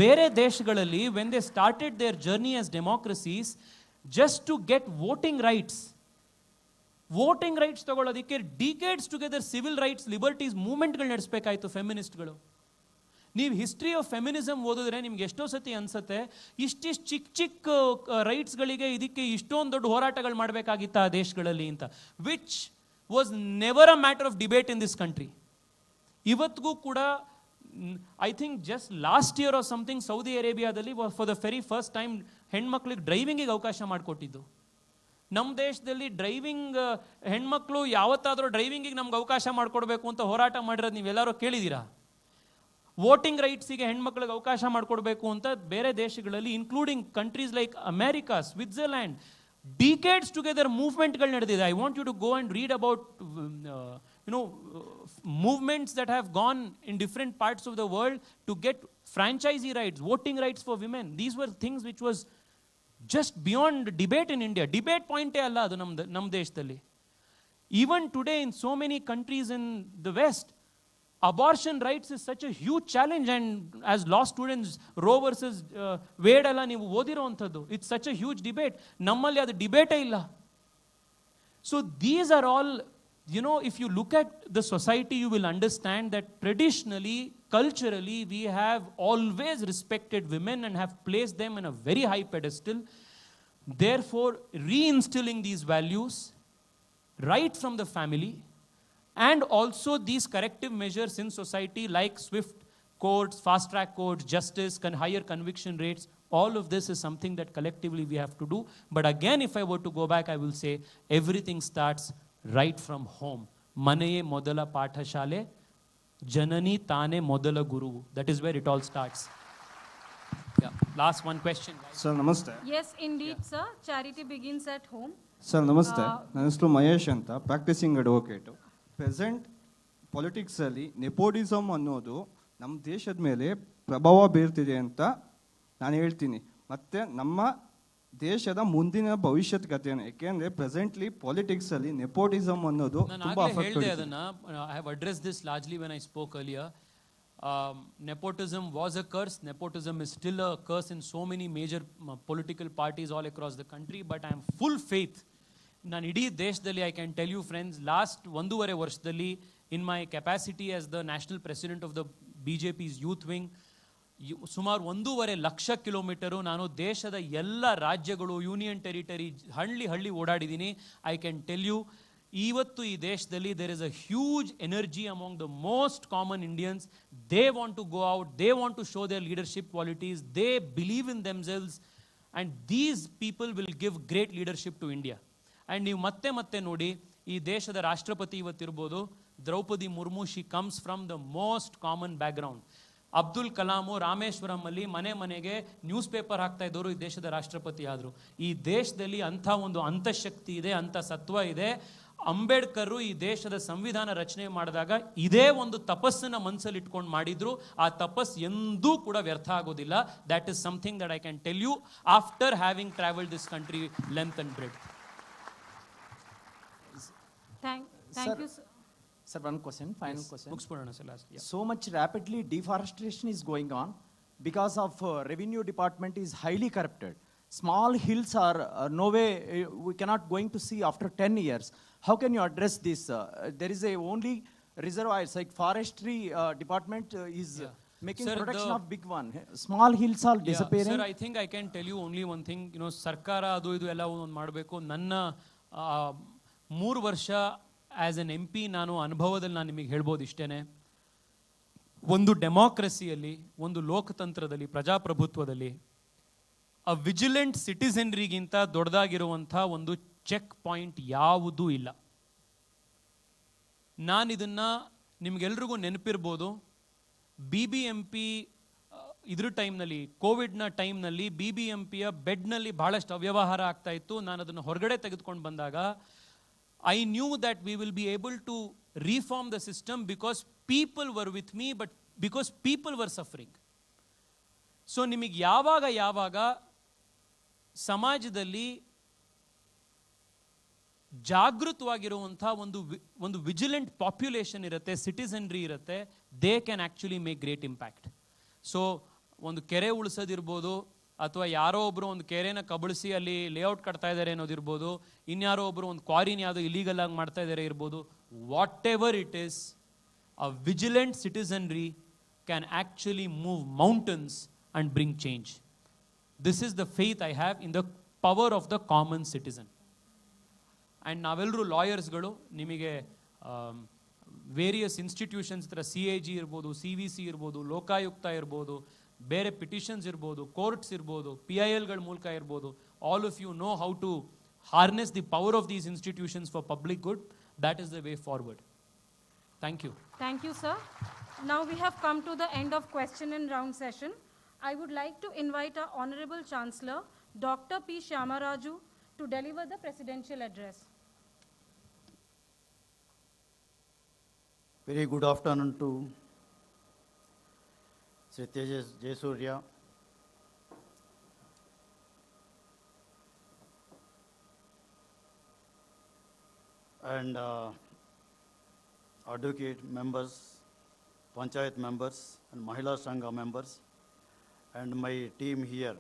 ಬೇರೆ ದೇಶಗಳಲ್ಲಿ when they started their journey as democracies, just to get voting rights ತಗೊಳ್ಳೋದಕ್ಕೆ decades together civil rights, liberties ಮೂವ್ಮೆಂಟ್ಗಳು ನಡೆಸಬೇಕಾಯಿತು ಫೆಮಿನಿಸ್ಟ್ಗಳು. ನೀವು ಹಿಸ್ಟ್ರಿ ಆಫ್ ಫೆಮಿನಿಸಮ್ ಓದಿದ್ರೆ ನಿಮ್ಗೆ ಎಷ್ಟೋ ಸತಿ ಅನ್ಸುತ್ತೆ, ಇಷ್ಟಿಷ್ಟು ಚಿಕ್ಕ ರೈಟ್ಸ್ಗಳಿಗೆ ಇದಕ್ಕೆ ಇಷ್ಟೊಂದು ದೊಡ್ಡ ಹೋರಾಟಗಳು ಮಾಡಬೇಕಾಗಿತ್ತ ಆ ದೇಶಗಳಲ್ಲಿ ಅಂತ, which was never a matter of debate in this country. ಇವತ್ತಿಗೂ ಕೂಡ I think just last year or something Saudi ಅರೇಬಿಯಾದಲ್ಲಿ for the very first time ಹೆಣ್ಮಕ್ಳಿಗೆ ಡ್ರೈವಿಂಗಿಗೆ ಅವಕಾಶ ಮಾಡಿಕೊಟ್ಟಿದ್ದು. ನಮ್ಮ ದೇಶದಲ್ಲಿ ಡ್ರೈವಿಂಗ್ ಹೆಣ್ಮಕ್ಳು ಯಾವತ್ತಾದರೂ ಡ್ರೈವಿಂಗಿಗೆ ನಮ್ಗೆ ಅವಕಾಶ ಮಾಡಿಕೊಡ್ಬೇಕು ಅಂತ ಹೋರಾಟ ಮಾಡಿರೋದು ನೀವೆಲ್ಲರೂ ಕೇಳಿದ್ದೀರಾ? ವೋಟಿಂಗ್ ರೈಟ್ಸಿಗೆ ಹೆಣ್ಮಕ್ಳಿಗೆ ಅವಕಾಶ ಮಾಡಿಕೊಡ್ಬೇಕು ಅಂತ ಬೇರೆ ದೇಶಗಳಲ್ಲಿ including countries like America, Switzerland, decades together ಮೂವ್ಮೆಂಟ್ಗಳು ನಡೆದಿದೆ. I want you to go and read about movements that have gone in different parts of the world to get franchisee rights, voting rights for women. These were things which was just beyond debate in India. Debate point alla adu nam deshdalli. Even today in so many countries in the West, abortion rights is such a huge challenge, and as law students Roe versus Wade alla ನೀವು ಓದಿರೋ ಅಂಥದ್ದು, it's such a huge debate. ನಮ್ಮಲ್ಲಿ ಅದು ಡಿಬೇಟೇ ಇಲ್ಲ. So these are all, if you look at the society, you will understand that traditionally, culturally, we have always respected women and have placed them in a very high pedestal. Therefore, reinstilling these values right from the family, and also these corrective measures in society like swift courts, fast track courts, justice, higher conviction rates, all of this is something that collectively we have to do. But again, if I were to go back, I will say everything starts right from home. Manaye modala pathashale, janani tane modala guru. That is where it all starts. Yeah. Last one question. Sir, namaste. Yes, indeed, sir. Charity begins at home. Sir, namaste. ನನ್ನ ಹೆಸರು ಮಹೇಶ್ ಅಂತ, practising advocate. Present ಪೊಲಿಟಿಕ್ಸಲ್ಲಿ nepotism ಅನ್ನೋದು ನಮ್ಮ ದೇಶದ ಮೇಲೆ ಪ್ರಭಾವ ಬೀರ್ತಿದೆ ಅಂತ ನಾನು ಹೇಳ್ತೀನಿ. ಮತ್ತು ನಮ್ಮ ದೇಶದ ಮುಂದಿನ ಭವಿಷ್ಯದ ಕಥೆಯನ್ನು, ಯಾಕೆಂದರೆ ಪ್ರೆಸೆಂಟ್ಲಿ ಪಾಲಿಟಿಕ್ಸಲ್ಲಿ ನೆಪೋಟಿಸಮ್ ಅನ್ನೋದು ತುಂಬ ಅಫೆಕ್ಟ್ ಆಗಿದೆ. I have addressed this largely when I spoke earlier. Nepotism was a curse. Nepotism is still a curse in so many major political parties all across the country. But I am full faith. ನಾನು ಇಡೀ ದೇಶದಲ್ಲಿ, I can tell you friends, last 1.5 ವರ್ಷದಲ್ಲಿ in my capacity as the national president of the BJP's youth wing, ಸುಮಾರು 1.5 lakh kilometre ನಾನು ದೇಶದ ಎಲ್ಲ ರಾಜ್ಯಗಳು, union territory, ಹಳ್ಳಿ ಓಡಾಡಿದ್ದೀನಿ. ಐ ಕ್ಯಾನ್ ಟೆಲ್ ಯು, ಇವತ್ತು ಈ ದೇಶದಲ್ಲಿ there is a huge energy among the most common Indians. They want to go out, they want to show their leadership qualities, they believe in themselves, and these people will give great leadership to India. And ನೀವು ಮತ್ತೆ ನೋಡಿ, ಈ ದೇಶದ ರಾಷ್ಟ್ರಪತಿ ಇವತ್ತಿರ್ಬೋದು Draupadi Murmu, she comes from the most common background. Abdul Kalam ರಾಮೇಶ್ವರಮಲ್ಲಿ ಮನೆಗೆ news paper ಹಾಕ್ತಾ ಇದ್ದವರು ಈ ದೇಶದ ರಾಷ್ಟ್ರಪತಿ ಆದರು. ಈ ದೇಶದಲ್ಲಿ ಅಂಥ ಒಂದು ಅಂತಃಶಕ್ತಿ ಇದೆ, ಅಂಥ ಸತ್ವ ಇದೆ. ಅಂಬೇಡ್ಕರ್ ಈ ದೇಶದ ಸಂವಿಧಾನ ರಚನೆ ಮಾಡಿದಾಗ ಇದೇ ಒಂದು ತಪಸ್ಸನ್ನು ಮನಸ್ಸಲ್ಲಿ ಇಟ್ಕೊಂಡು ಮಾಡಿದ್ರು. ಆ ತಪಸ್ ಎಂದೂ ಕೂಡ ವ್ಯರ್ಥ ಆಗೋದಿಲ್ಲ. That is something that I can tell you after having travelled this country length and breadth. Thank you, sir. Sir, one question, final question. Books purana sir last. Yeah. So much rapidly deforestation is going on because of revenue department is highly corrupted. Small hills are no way we cannot going to see after 10 years. How can you address this? There is a only reservoirs like forestry department is making sir, production of big one. Small hills are disappearing. Sir, I think I can tell you only one thing. ಸರ್ಕಾರ ಅದು ಇದು ಎಲ್ಲ ಒಂದು ಮಾಡಬೇಕು. ನನ್ನ 3 ವರ್ಷ as an MP ನಾನು ಅನುಭವದಲ್ಲಿ ನಾನು ನಿಮಗೆ ಹೇಳ್ಬೋದು ಇಷ್ಟೇ. ಒಂದು ಡೆಮಾಕ್ರಸಿಯಲ್ಲಿ, ಒಂದು ಲೋಕತಂತ್ರದಲ್ಲಿ, ಪ್ರಜಾಪ್ರಭುತ್ವದಲ್ಲಿ ಅ ವಿಜಿಲೆಂಟ್ ಸಿಟಿಸನ್ರಿಗಿಂತ ದೊಡ್ಡದಾಗಿರುವಂಥ ಒಂದು ಚೆಕ್ ಪಾಯಿಂಟ್ ಯಾವುದೂ ಇಲ್ಲ. ನಾನಿದನ್ನು ನಿಮಗೆಲ್ರಿಗೂ ನೆನಪಿರ್ಬೋದು. BBMP ಇದ್ರ ಟೈಮ್ನಲ್ಲಿ, ಕೋವಿಡ್ನ ಟೈಮ್ನಲ್ಲಿ BBMPಯ ಬೆಡ್ನಲ್ಲಿ ಭಾಳಷ್ಟು ಅವ್ಯವಹಾರ ಆಗ್ತಾ ಇತ್ತು. ನಾನು ಅದನ್ನು ಹೊರಗಡೆ ತೆಗೆದುಕೊಂಡು ಬಂದಾಗ I knew that we will be able to reform the system because people were with me, but because people were suffering. So ನಿಮಗೆ ಯಾವಾಗ ಸಮಾಜದಲ್ಲಿ ಜಾಗೃತವಾಗಿರುವಂಥ ಒಂದು ವಿಜಿಲೆಂಟ್ ಪಾಪ್ಯುಲೇಷನ್ ಇರುತ್ತೆ, ಸಿಟಿಸನ್ರಿ ಇರುತ್ತೆ, they can actually make great impact. So ಒಂದು ಕೆರೆ ಉಳಿಸೋದಿರ್ಬೋದು, ಅಥವಾ ಯಾರೋ ಒಬ್ಬರು ಒಂದು ಕೆರೆನ ಕಬಳಿಸಿ ಅಲ್ಲಿ ಲೇಔಟ್ ಕಟ್ತಾ ಇದ್ದಾರೆ ಅನ್ನೋದಿರ್ಬೋದು, ಇನ್ಯಾರೋ ಒಬ್ಬರು ಒಂದು ಕ್ವಾರಿನ ಯಾವುದೋ ಇಲೀಗಲ್ ಆಗಿ ಮಾಡ್ತಾ ಇದ್ದಾರೆ ಇರ್ಬೋದು. Whatever it is, a vigilant citizenry can actually move mountains and bring change. This is the faith I have in the power of the common citizen. And ನಾವೆಲ್ಲರೂ ಲಾಯರ್ಸ್ಗಳು, ನಿಮಗೆ ವೇರಿಯಸ್ ಇನ್ಸ್ಟಿಟ್ಯೂಷನ್ಸ್ ಥರ CAG ಇರ್ಬೋದು, CVC ಇರ್ಬೋದು, ಲೋಕಾಯುಕ್ತ ಇರ್ಬೋದು, ಬೇರೆ petitions ಇರ್ಬೋದು, courts ಇರ್ಬೋದು, PILಗಳ ಮೂಲಕ ಇರ್ಬೋದು, all of you know how to harness the power of these institutions for public good. That is the way forward. Thank you. Thank you, sir. Now we have come to the end of question and round session. I would like to invite our Honorable Chancellor, Dr. P. Shyamaraju, to deliver the presidential address. Very good afternoon to Sri Tejasvi Surya. And advocate members, panchayat members, and Mahila Sangha members, and my team here,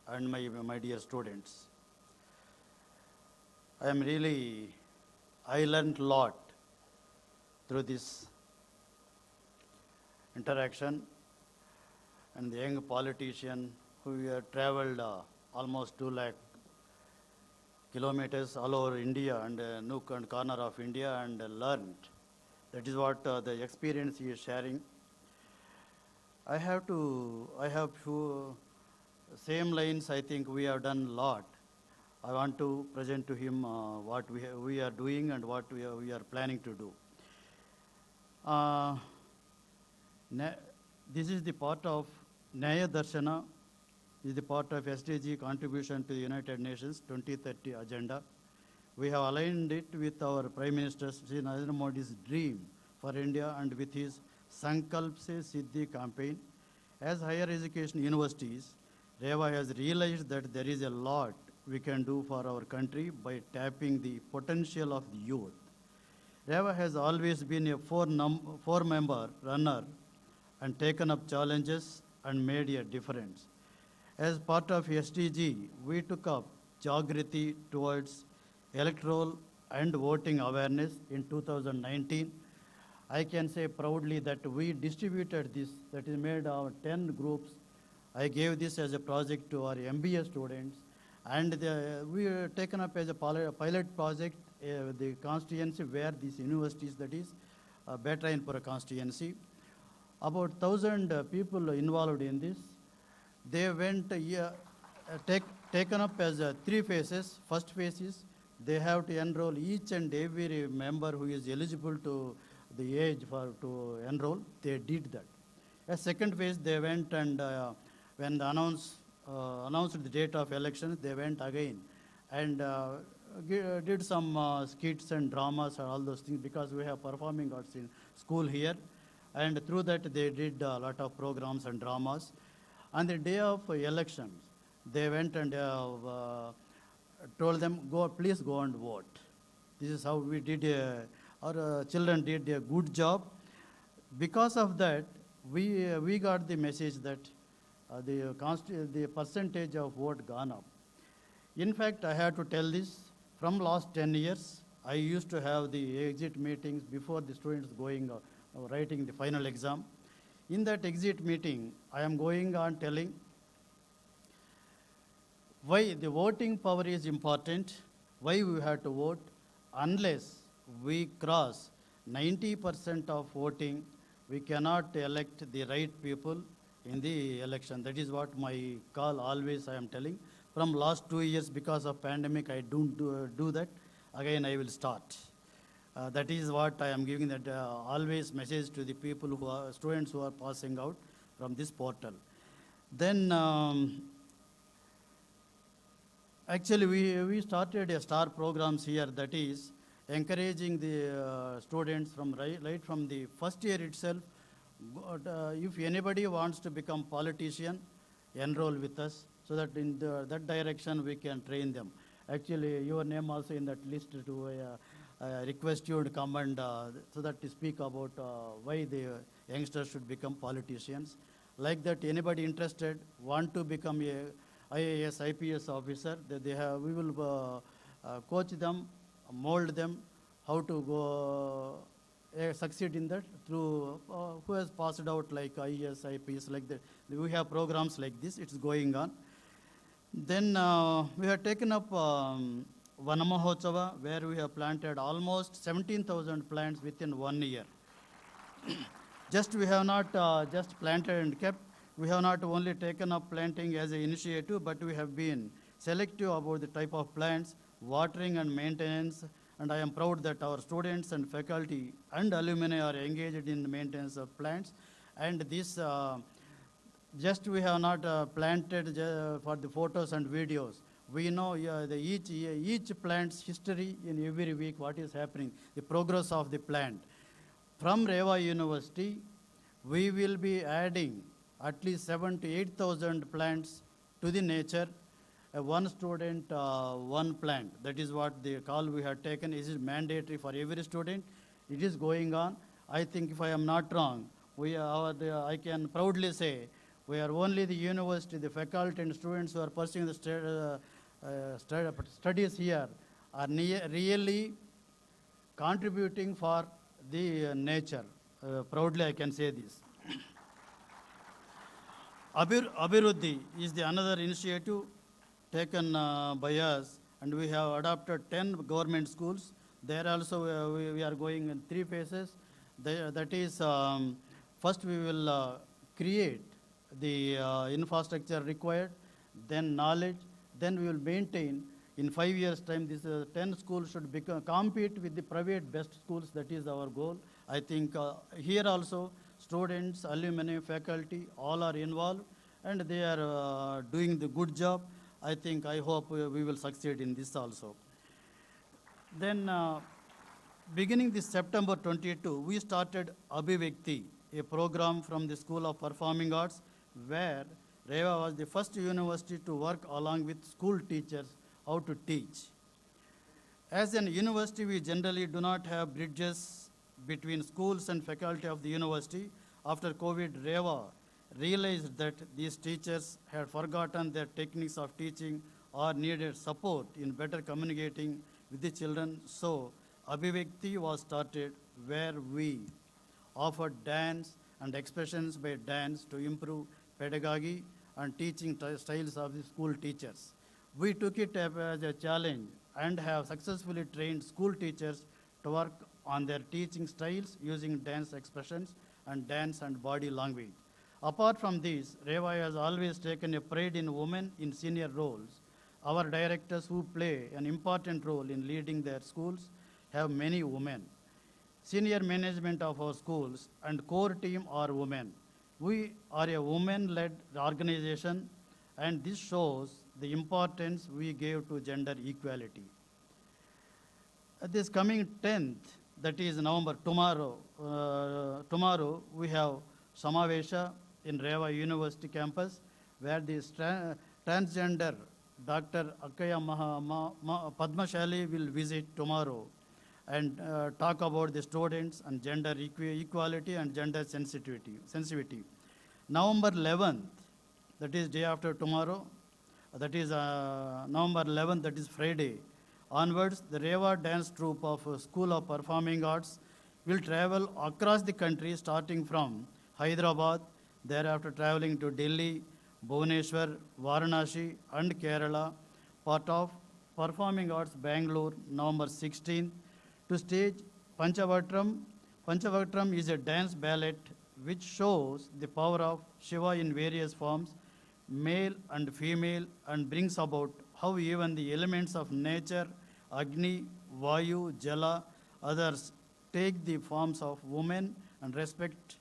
and my dear students. I learned a lot through this interaction, and the young politician who have traveled almost 2 lakh kilometers all over India and nook and corner of India and learned. That is what the experience he is sharing. I have few same lines. I think we have done a lot. I want to present to him what we are doing and what we are planning to do. This is the part of Nyaya Darshana, is the part of SDG contribution to the United Nations 2030 agenda. We have aligned it with our Prime Minister Sri Narendra Modi's dream for India and with his Sankalp Se Siddhi campaign. As higher education universities, REVA has realized that there is a lot we can do for our country by tapping the potential of the youth. REVA has always been a four-member runner and taken up challenges and made a difference. As part of SDG, we took up Jagriti towards electoral and voting awareness in 2019. I can say proudly that we distributed this, that is made our 10 groups. I gave this as a project to our MBA students, and we were taken up as a pilot project, the constituency where these universities, that is Betrainpura constituency. About 1,000 people involved in this. They went taken up as 3 phases. First phase is they have to enroll each and every member who is eligible to the age to enroll. They did that. A second phase, they went and when they announced the date of elections, they went again and did some skits and dramas and all those things, because we have performing arts in school here. And through that, they did a lot of programs and dramas. On the day of elections, they went and told them, please go and vote. This is how we did, our children did a good job. Because of that, we got the message that the percentage of vote gone up. In fact, I have to tell this, from last 10 years, I used to have the exit meetings before the students going writing the final exam. In that exit meeting, I am going on telling why the voting power is important, why we have to vote. Unless we cross 90% of voting, we cannot elect the right people in the election. That is what my call always I am telling. From last 2 years, because of pandemic, I don't do that. Again, I will start. That is what I am giving that always message to the people who are students who are passing out from this portal. Then actually we started a star programs here, that is encouraging the students from right from the first year itself. If anybody wants to become politician, enroll with us, so that in that direction we can train them. Actually, your name also in that list to request you to come and so that to speak about why the youngsters should become politicians. Like that, anybody interested want to become a IAS, IPS officer, that we will coach them, mold them, how to go succeed in that through who has passed out like IAS, IPS, like that. We have programs like this, it's going on. Then we have taken up Vanamahotsava, where we have planted almost 17,000 plants within 1 year. We have not just planted and kept. We have not only taken up planting as an initiative, but we have been selective about the type of plants, watering and maintenance, and I am proud that our students and faculty and alumni are engaged in the maintenance of plants. And this, just we have not planted for the photos and videos. We know each plant's history in every week, what is happening, the progress of the plant. From REVA University, we will be adding at least 7 to 8,000 plants to the nature. One student, one plant. That is what the call we have taken. Is it mandatory for every student? It is going on. I think if I am not wrong, I can proudly say we are only the university, the faculty and students who are pursuing the studies here are really contributing for the nature. Proudly I can say this. Abhiruddhi is the another initiative taken by us, and we have adopted 10 government schools. There also we are going in 3 phases. That is, first we will create the infrastructure required, then knowledge, then we will maintain. In 5 years' time, this 10 schools should compete with the private best schools. That is our goal. I think here also students, alumni, faculty, all are involved, and they are doing the good job. I hope we will succeed in this also. Then, beginning this September 22, we started Abhivekti, a program from the School of Performing Arts, where REVA was the first university to work along with school teachers how to teach. As an university, we generally do not have bridges between schools and faculty of the university. After COVID, REVA realized that these teachers had forgotten their techniques of teaching or needed support in better communicating with the children. So, Abhivekti was started, where we offered dance and expressions by dance to improve pedagogy and teaching styles of the school teachers. We took it as a challenge and have successfully trained school teachers to work on their teaching styles using dance expressions and dance and body language. Apart from this, REVA has always taken a pride in women in senior roles. Our directors, who play an important role in leading their schools, have many women. Senior management of our schools and core team are women. We are a women-led organization, and this shows the importance we gave to gender equality. This coming 10th, that is November, tomorrow we have Samavesha in REVA University campus, where the transgender Dr. Akkaya Padmashali will visit tomorrow and talk about the students and gender equality and gender sensitivity. November 11th, that is day after tomorrow, that is November 11th, that is Friday. Onwards, the REVA dance troupe of School of Performing Arts will travel across the country, starting from Hyderabad, thereafter traveling to Delhi, Bhubaneswar, Varanasi, and Kerala. Part of Performing Arts Bangalore, November 16th, to stage Panchavatram. Panchavatram is a dance ballet which shows the power of Shiva in various forms, male and female, and brings about how even the elements of nature, Agni, Vayu, Jala, others, take the forms of women and respect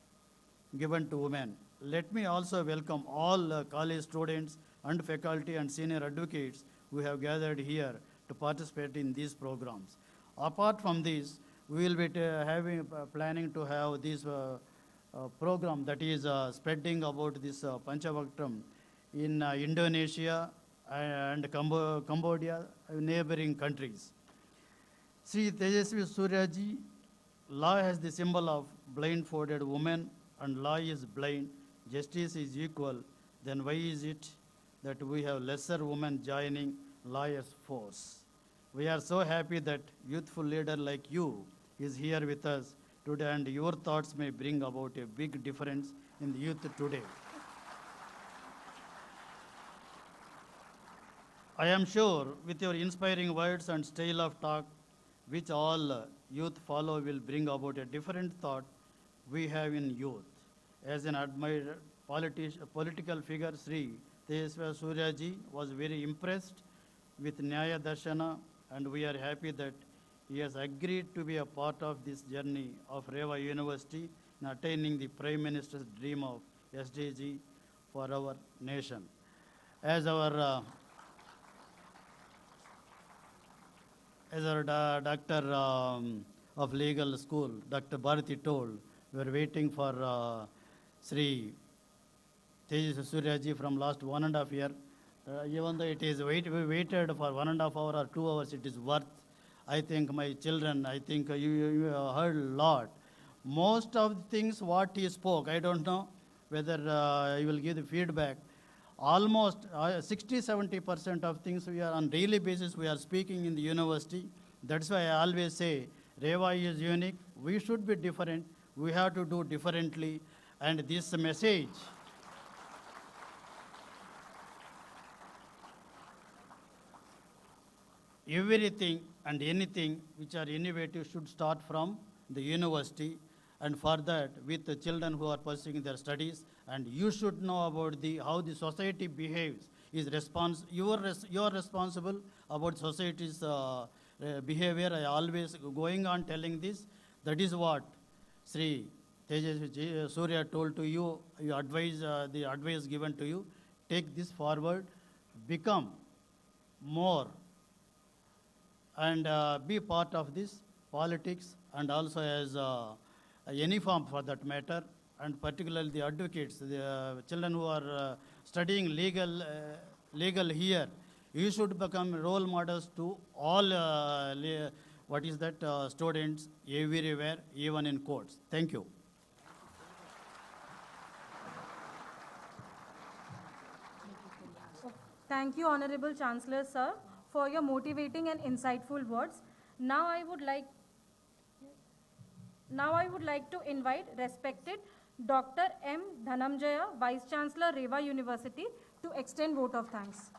given to women. Let me also welcome all college students and faculty and senior advocates who have gathered here to participate in these programs. Apart from this, we will be planning to have this program, that is spreading about this Panchavatram in Indonesia and Cambodia, neighboring countries. See, Tejasvi Surya ji, law has the symbol of blindfolded woman, and law is blind, justice is equal. Then why is it that we have lesser women joining lawyers' force? We are so happy that youthful leader like you is here with us today, and your thoughts may bring about a big difference in the youth today. I am sure with your inspiring words and style of talk, which all youth follow, will bring about a different thought we have in youth. As an admired political figure, Sri Tejasvi Surya ji was very impressed with Nyaya Darshana, and we are happy that he has agreed to be a part of this journey of REVA University in attaining the Prime Minister's dream of SDG for our nation. As our doctor of legal school, Dr. Bharati told, we are waiting for Sri Tejasvi Surya ji from last 1.5 year. Even though it is we waited for 1.5 hour or 2 hours, it is worth. I think my children, I think you heard a lot. Most of the things what he spoke, I don't know whether you will give the feedback. Almost 60-70% of things we are on daily basis we are speaking in the university. That's why I always say REVA is unique. We should be different. We have to do differently. And this message, everything and anything which are innovative should start from the university, and for that with the children who are pursuing their studies, and you should know about how the society behaves. You are responsible about society's behavior. I always going on telling this. That is what Sri Tejasvi Surya told to you. You advise the advice given to you. Take this forward, become more and be part of this politics, and also as any form for that matter, and particularly the advocates, the children who are studying legal here. You should become role models to all students everywhere, even in courts. Thank you. Thank you, Honorable Chancellor, sir, for your motivating and insightful words. Now I would like to invite respected Dr. M. Dhananjaya, Vice Chancellor, REVA University, to extend vote of thanks.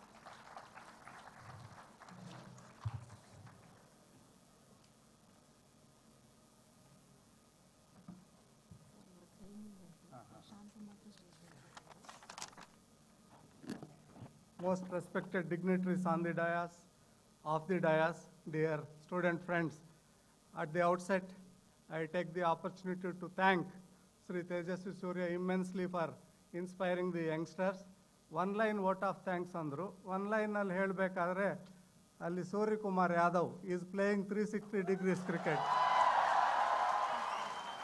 Most respected dignitaries on the dais, off the dais, dear student friends. At the outset, I take the opportunity to thank Sri Tejasvi Surya immensely for inspiring the youngsters. One line vote of thanks andru. One line alli helbekadre alli Surya Kumar Yadav is playing 360 degrees cricket.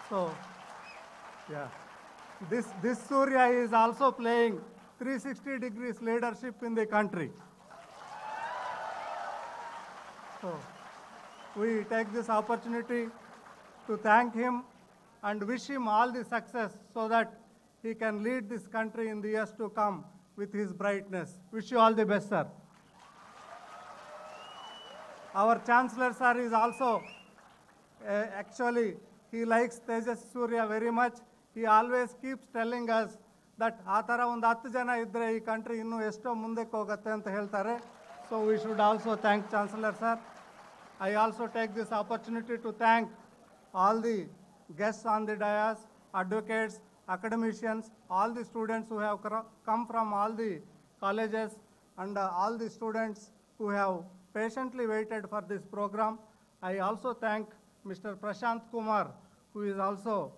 So, yeah, this Surya is also playing 360 degrees leadership in the country. So, we take this opportunity to thank him and wish him all the success so that he can lead this country in the years to come with his brightness. Wish you all the best, sir. Our Chancellor, sir, is also, actually, he likes Tejasvi Surya very much. He always keeps telling us that ಆ ಥರ ಒಂದು 10 ಜನ ಇದ್ದರೆ ಈ country ಇನ್ನೂ ಎಷ್ಟೋ ಮುಂದಕ್ಕೆ ಹೋಗುತ್ತೆ ಅಂತ ಹೇಳ್ತಾರೆ. So we should also thank Chancellor, sir. I also take this opportunity to thank all the guests on the dais, advocates, academicians, all the students who have come from all the colleges, and all the students who have patiently waited for this program. I also thank Mr. Prashant Kumar, who is also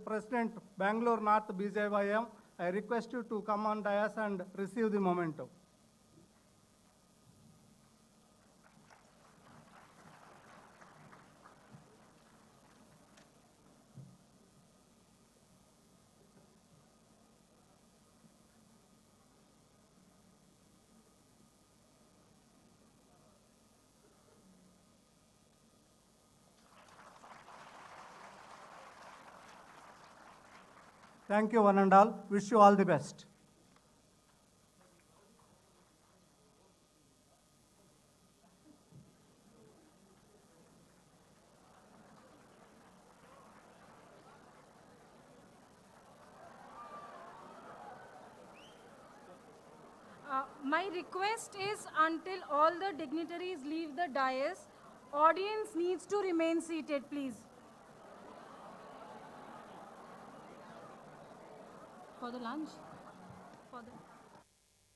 President Bangalore North BJYM. I request you to come on dais and receive the memento. Thank you, one and all. Wish you all the best. My request is, until all the dignitaries leave the dais, audience needs to remain seated, please. For the lunch? For the